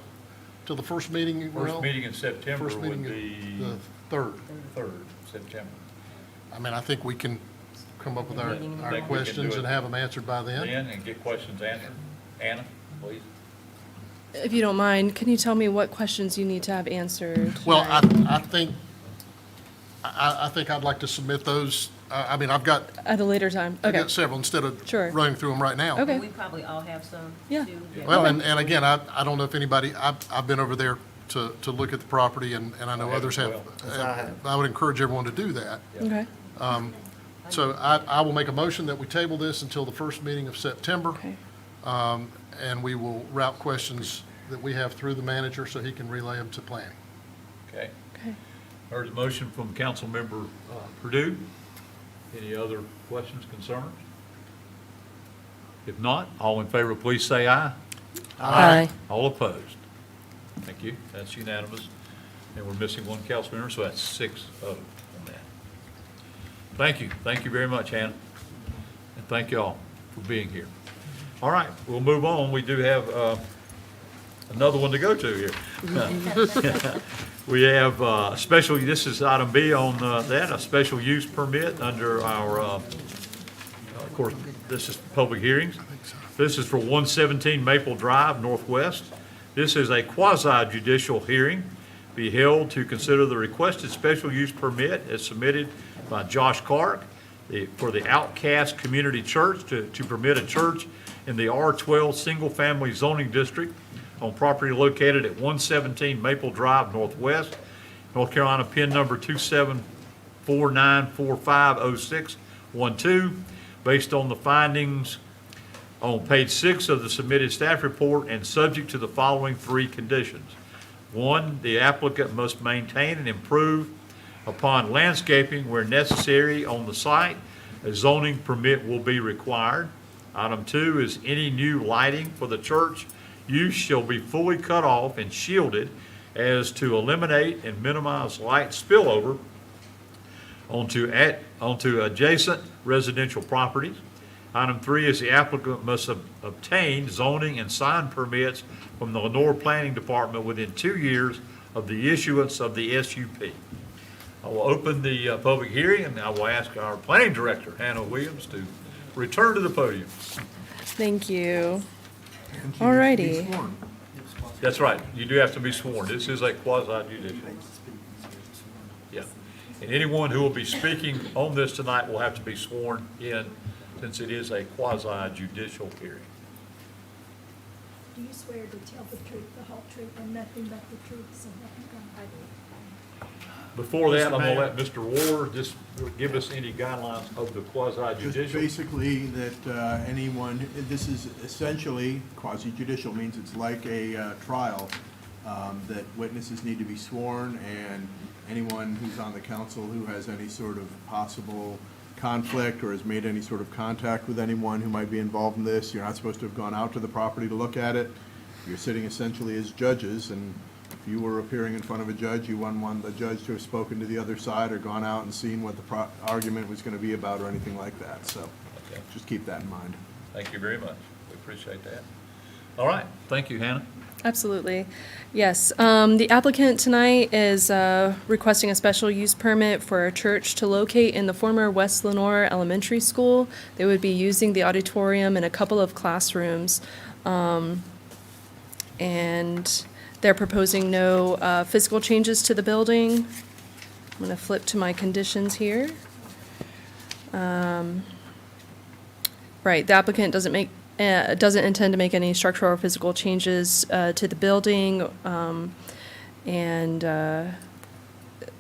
the first meeting. First well, meeting in September first would meeting be The third. 3rd September. I mean, I think we can come up with our Think we can do questions it and have them answered by then. Then, and get questions answered. Anna, please. If you don't mind, can you tell me what questions you need to have answered? Well, I think, I think I'd like to submit those, I mean, I've got, At a later time? I've Okay, got several instead of Sure. running through them right now. Okay. We probably all have some Yeah. too. Well, and again, I don't know if anybody, I've been over there to look at the property, and I know others have. Yes, I have. I would encourage everyone to do that. okay, So I will make a motion that we table this until the first meeting of September, okay. and we will route questions that we have through the manager so he can relay them to planning. Okay. Okay. Heard a motion from Councilmember Purdue. Any other questions, concerns? If not, all in favor, please say aye. Aye. All opposed? Thank you. That's unanimous. And we're missing one council member, so that's 6-0 on that. Thank you. Thank you very much, Hannah. And thank you all for being here. All right, we'll move on. We do have another one to go to here. We have special, this is item B on that, a special use permit under our, of course, this is public hearings. This is for 117 Maple Drive Northwest. This is a quasi-judicial hearing be held to consider the requested special use permit as submitted by Josh Clark for the Outcast Community Church to permit a church in the R12 Single Family Zoning District on property located at 117 Maple Drive Northwest, North Carolina, PIN number 27494506112, based on the findings on page 6 of the submitted staff report and subject to the following 3 conditions. 1, the applicant must maintain and improve upon landscaping where necessary on the site. A zoning permit will be required. Item 2 is any new lighting for the church use shall be fully cut off and shielded as to eliminate and minimize light spillover onto adjacent residential properties. Item 3 is the applicant must obtain zoning and sign permits from the Lenore Planning Department within 2 years of the issuance of the SUP. I will open the public hearing, and I will ask our planning director, Hannah Williams, to return to the podium. Thank you. All righty. That's right, you do have to be sworn. This is a quasi-judicial. Yeah. And anyone who will be speaking on this tonight will have to be sworn in, since it is a quasi-judicial hearing. Do you swear to tell the truth, the whole truth, and nothing but the truth, so help you God? Before that, Mr. I'm gonna Mayor. let Mr. Ward just give us any guidelines of the Just quasi-judicial. basically that anyone, this is essentially, quasi-judicial means it's like a trial, that witnesses need to be sworn, and anyone who's on the council who has any sort of possible conflict or has made any sort of contact with anyone who might be involved in this, you're not supposed to have gone out to the property to look at it. You're sitting essentially as judges, and if you were appearing in front of a judge, you wouldn't want the judge to have spoken to the other side or gone out and seen what the argument was going to be about or anything like that. So Okay. just keep that in mind. Thank you very much. We appreciate that. All right, thank you, Hannah. Absolutely. Yes, the applicant tonight is requesting a special use permit for a church to locate in the former West Lenore Elementary School. They would be using the auditorium and a couple of classrooms. And they're proposing no physical changes to the building. I'm going to flip to my conditions here. Right, the applicant doesn't intend to make any structural or physical changes to the building, and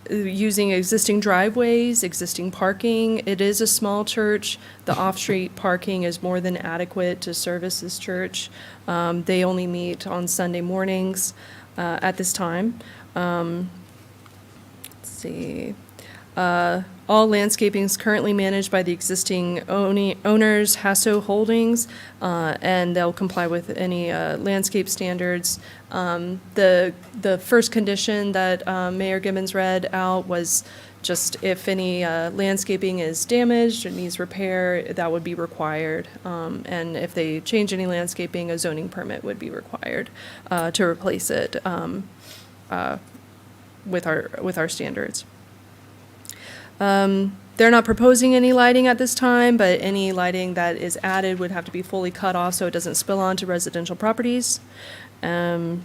using existing driveways, existing parking. It is a small church. The off-street parking is more than adequate to service this church. They only meet on Sunday mornings at this time. Let's see. All landscaping is currently managed by the existing owners, Hasso Holdings, and they'll comply with any landscape standards. The first condition that Mayor Gibbons read out was Just if any landscaping is damaged or needs repair, that would be required. And if they change any landscaping, a zoning permit would be required to replace it with our standards. They're not proposing any lighting at this time, but any lighting that is added would have to be fully cut off so it doesn't spill onto residential properties. But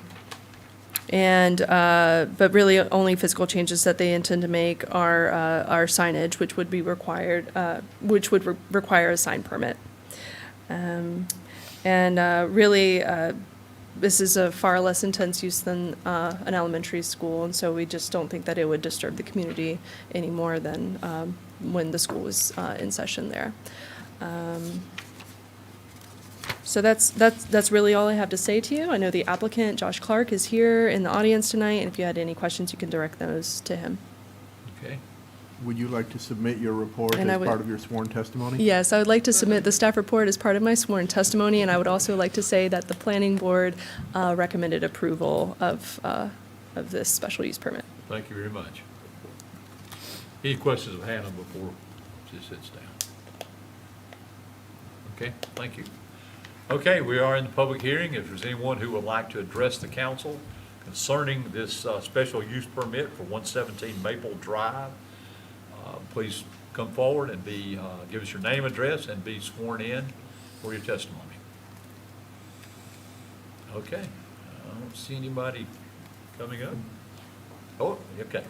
really, only physical changes that they intend to make are signage, which would be required, which would require a sign permit. Really, this is a far less intense use than an elementary school, and so we just don't think that it would disturb the community any more than when the school was in session there. So that's really all I have to say to you. I know the applicant, Josh Clark, is here in the audience tonight, and if you had any questions, you can direct those to him. Okay. Would you like to submit your report And I as would- part of your sworn testimony? Yes, I would like to submit the staff report as part of my sworn testimony, and I would also like to say that the planning board recommended approval of this special use permit. Thank you very much. Any questions of Hannah before she sits down? Okay, thank you. Okay, we are in the public hearing. If there's anyone who would like to address the council concerning this special use permit for 117 Maple Drive, please come forward and give us your name, address, and be sworn in for your testimony. Okay, I don't see anybody coming up. Oh, okay.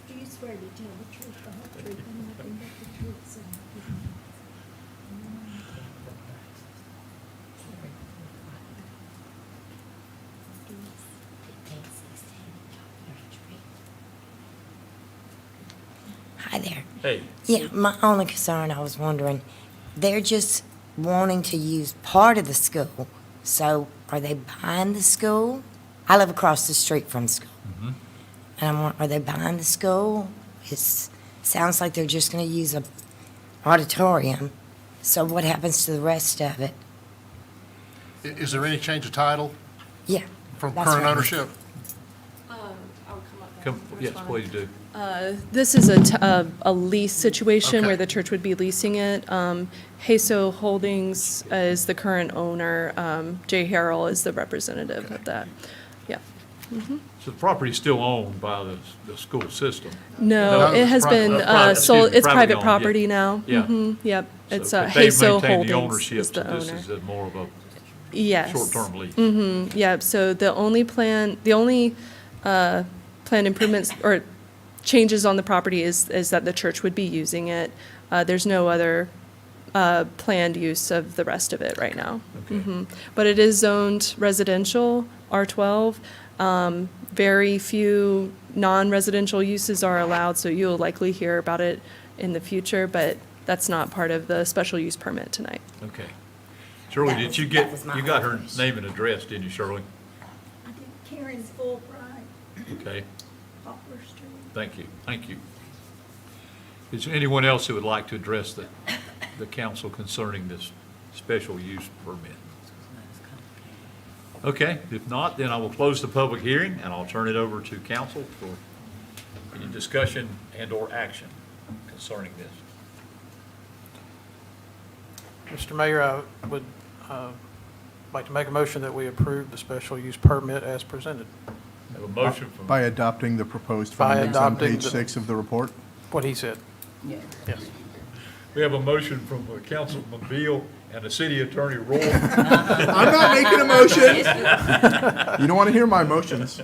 Do you swear to tell the truth, the whole truth, and nothing but the truth, so help you God? Hi there. Hey. Yeah, my only concern, I was wondering, they're just wanting to use part of the school. So are they buying the school? I live across the street from school. And are they buying the school? It sounds like they're just going to use a auditorium. So what happens to the rest of it? Is there any change of title Yeah. from that's current what I- ownership? Yes, please do. This is a lease situation where Okay. the church would be leasing it. Haso Holdings is the current owner. Jay Harrell is the representative of that. Yeah. So the property is still owned by the school system? No, No, it it's has private- been private- sold, excuse me, it's privately private owned, yeah. property now. Yeah. Yep, it's So, but they've Haso maintained the Holdings ownership, is the so this owner. is more of a Yes. short-term lease. Yeah, so the only planned improvements or changes on the property is that the church would be using it. There's no other planned use of the rest of it right now. Okay. But it is zoned residential, R12. Very few non-residential uses are allowed, so you'll likely hear about it in the future, but that's not part of the special use permit tonight. Okay. Shirley, That did was- you that get, was my you got her question. name and address, didn't you, Shirley? I did Karen's Fulbright, Okay, Poplar Street. thank you, thank you. Is there anyone else who would like to address the council concerning this special use permit? Okay, if not, then I will close the public hearing, and I'll turn it over to council for any discussion and/or action concerning this. Mr. Mayor, I would like to make a motion that we approve the special use permit as presented. I have a motion from, By adopting the proposed By findings on adopting page the- 6 of the report? What he said. Yeah. Yes. we have a motion from Councilman Beal and the city attorney Roy. I'm not making a motion. You don't want to hear my motions.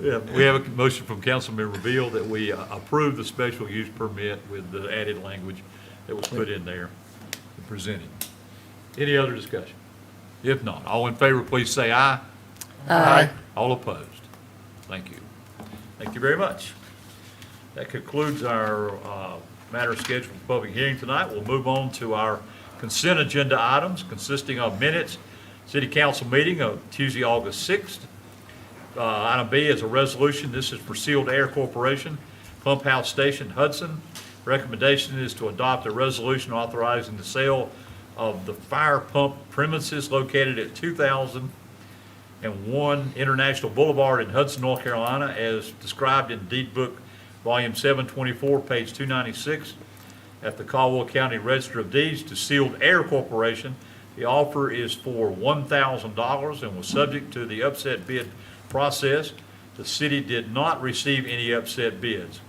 Yeah, we have a motion from Councilmember Beal that we approve the special use permit with the added language that was put in there and presented. Any other discussion? If not, all in favor, please say aye. Aye. All opposed? Thank you. Thank you very much. That concludes our matter scheduled for public hearing tonight. We'll move on to our consent agenda items consisting of minutes, city council meeting of Tuesday, August 6th. Item B is a resolution. This is for Sealed Air Corporation, Pump House Station, Hudson. Recommendation is to adopt a resolution authorizing the sale of the fire pump premises located at 2001 International Boulevard in Hudson, North Carolina, as described in Deed Book Volume 724, page 296, at the Caldwell County Register of Deeds to Sealed Air Corporation. The offer is for $1,000 and was subject to the upset bid process. The city did not receive any upset bids.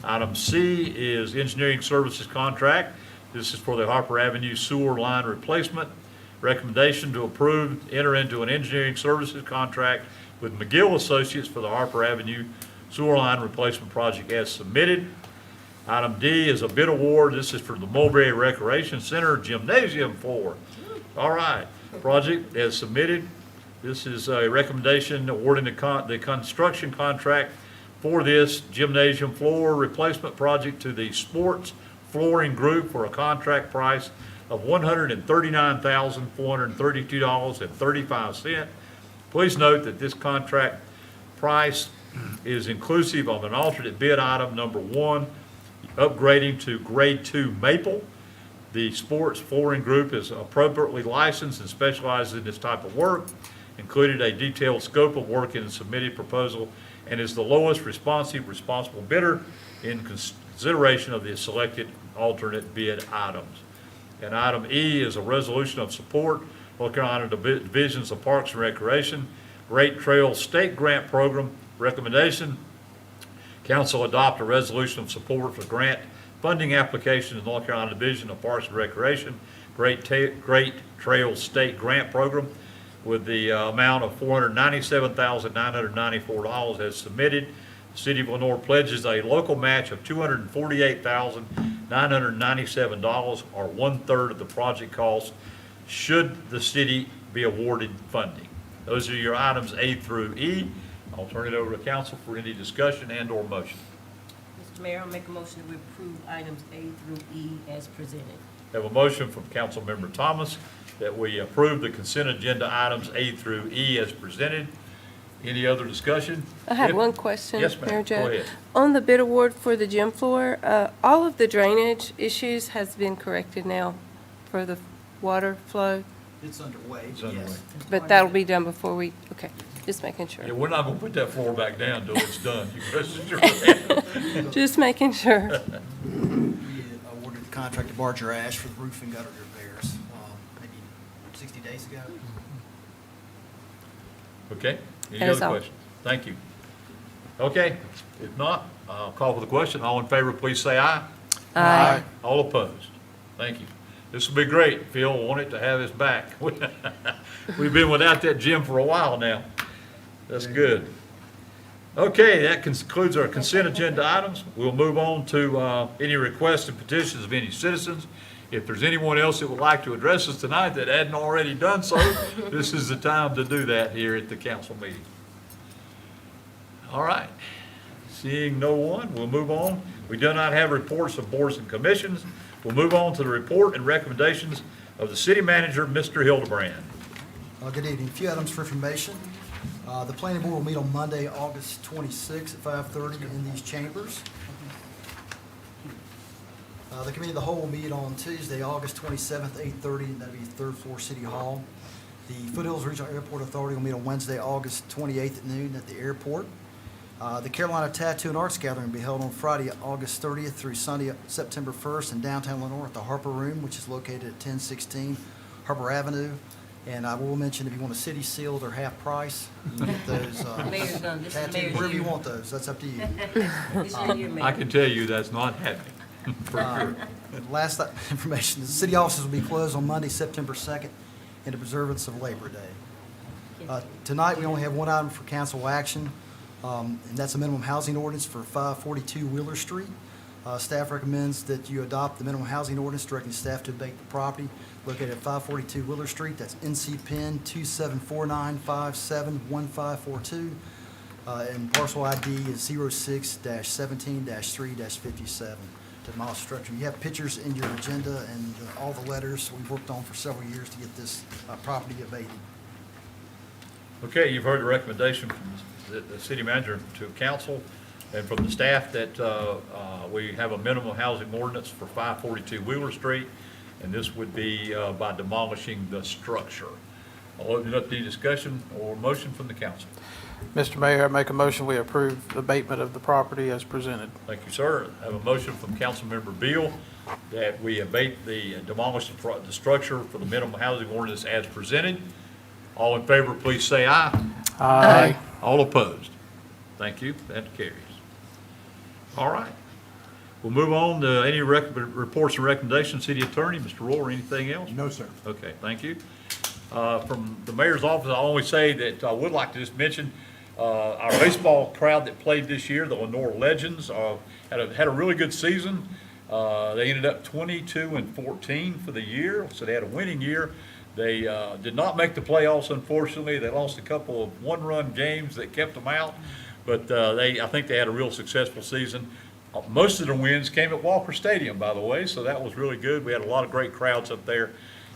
Item C is engineering services contract. This is for the Harper Avenue sewer line replacement. Recommendation to approve, enter into an engineering services contract with McGill Associates for the Harper Avenue sewer line replacement project as submitted. Item D is a bid award. This is for the Mulberry Recreation Center gymnasium floor. All right, project as submitted. This is a recommendation awarding the construction contract for this gymnasium floor replacement project to the Sports Flooring Group for a contract price of $139,432.35. Please note that this contract price is inclusive of an alternate bid item number 1, upgrading to grade 2 maple. The Sports Flooring Group is appropriately licensed and specializes in this type of work, included a detailed scope of work in the submitted proposal, and is the lowest responsible bidder in consideration of the selected alternate bid items. And item E is a resolution of support, North Carolina Divisions of Parks and Recreation, Great Trail State Grant Program. Recommendation, council adopt a resolution of support for grant funding application to North Carolina Division of Parks and Recreation, Great Trail State Grant Program, with the amount of $497,994 as submitted. The City of Lenoir pledges a local match of $248,997, or 1/3 of the project cost, should the city be awarded funding. Those are your items A through E. I'll turn it over to council for any discussion and or motion. Mr. Mayor, I'll make a motion that we approve items A through E as presented. Have a motion from Councilmember Thomas that we approve the consent agenda items A through E as presented. Any other discussion? I have one question, Yes, ma'am. Mayor Go Joe. ahead. On the bid award for the gym floor, all of the drainage issues has been corrected now for the water flow, It's underway, It's underway. yes. but that'll be done before we, okay, just making sure. Yeah, we're not gonna put that floor back down until it's done. You can rest assured of that. Just making sure. We awarded the contract to Barger Ash for the roof and gutter repairs, maybe 60 days ago. Okay, any That is other all. questions? Thank you. Okay, if not, I'll call for the question. All in favor, please say aye. Aye. All opposed? Thank you. This will be great. Phil wanted to have us back. We've been without that gym for a while now. That's good. Okay, that concludes our consent agenda items. We'll move on to any requests and petitions of any citizens. If there's anyone else that would like to address us tonight that hadn't already done so, this is the time to do that here at the council meeting. All right. Seeing no one, we'll move on. We do not have reports of boards and commissions. We'll move on to the report and recommendations of the city manager, Mr. Hildebrand. Good evening. A few items for information. The planning board will meet on Monday, August 26th at 5:30 in these chambers. The committee of the whole will meet on Tuesday, August 27th, 8:30, and that'll be 3rd floor City Hall. The Foothills Regional Airport Authority will meet on Wednesday, August 28th at noon at the airport. The Carolina Tattoo and Arts Gathering will be held on Friday, August 30th through Sunday, September 1st in downtown Lenoir at the Harper Room, which is located at 1016 Harper Avenue. And I will mention, if you want a city sealed or half price, you can get those Mayor's done. This is tattooed Mayor's wherever you year. want those. That's up to you. This is your Mayor. I can tell you that's not happening, for sure. And last information, the city offices will be closed on Monday, September 2nd, in observance of Labor Day. Tonight, we only have one item for council action, and that's a minimum housing ordinance for 542 Wheeler Street. Staff recommends that you adopt the minimum housing ordinance directing staff to abate the property located at 542 Wheeler Street. That's NC Pen 2749571542, and parcel ID is 06-17-3-57 to demolish structure. You have pictures in your agenda and all the letters we've worked on for several years to get this property abated. Okay, you've heard the recommendation from the city manager to council. And from the staff that we have a minimum housing ordinance for 542 Wheeler Street, and this would be by demolishing the structure. I'll open it up to any discussion or motion from the council. Mr. Mayor, I make a motion, we approve abatement of the property as presented. Thank you, sir. I have a motion from Councilmember Beal that we abate demolish the structure for the minimum housing ordinance as presented. All in favor, please say aye. Aye. All opposed? Thank you. That carries. All right. We'll move on to any reports and recommendations. City Attorney, Mr. Rohr, anything else? No, sir. Okay, thank you. From the mayor's office, I always say that I would like to just mention our baseball crowd that played this year, the Lenore Legends, had a really good season. They ended up 22-14 for the year, so they had a winning year. They did not make the playoffs, unfortunately. They lost a couple of one-run games that kept them out, but I think they had a real successful season. Most of the wins came at Walker Stadium, by the way, so that was really good. We had a lot of great crowds up there,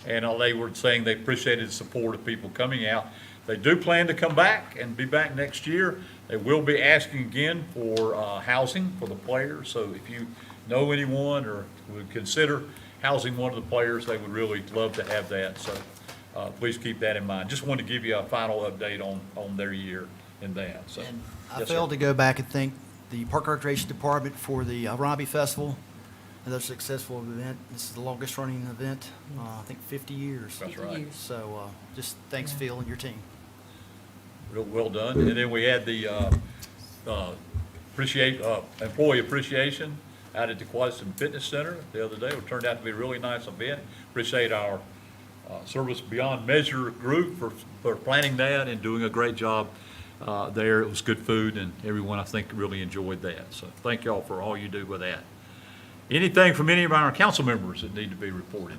and they were saying they appreciated the support of people coming out. They do plan to come back and be back next year. They will be asking again for housing for the players, so if you know anyone or would consider housing one of the players, they would really love to have that, so please keep that in mind. Just wanted to give you a final update on their year in that, so. And I Yes, sir. failed to go back and thank the Park Recreation Department for the Robbie Festival, another successful event. This is the longest running event, I think 50 years. That's right. So just thanks, Phil, and your team. Real well done. And then we had the employee appreciation out at the Quadston Fitness Center the other day. It turned out to be a really nice event. Appreciate our Service Beyond Measure group for planning that and doing a great job there. It was good food, and everyone, I think, really enjoyed that. So thank y'all for all you do with that. Anything from any of our council members that need to be reported?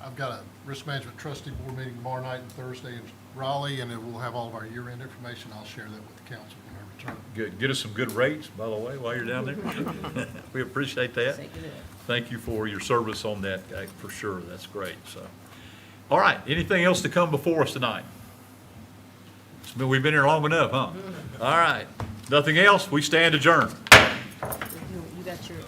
I've got a risk management trustee board meeting tomorrow night and Thursday in Raleigh, and it will have all of our year-end information. I'll share that with the council when I return. Good. Get us some good rates, by the way, while you're down there. We appreciate that. Thank you for your service on that, for sure. That's great, so. All right, anything else to come before us tonight? We've been here long enough, huh? All right, nothing else, we stand adjourned. You got your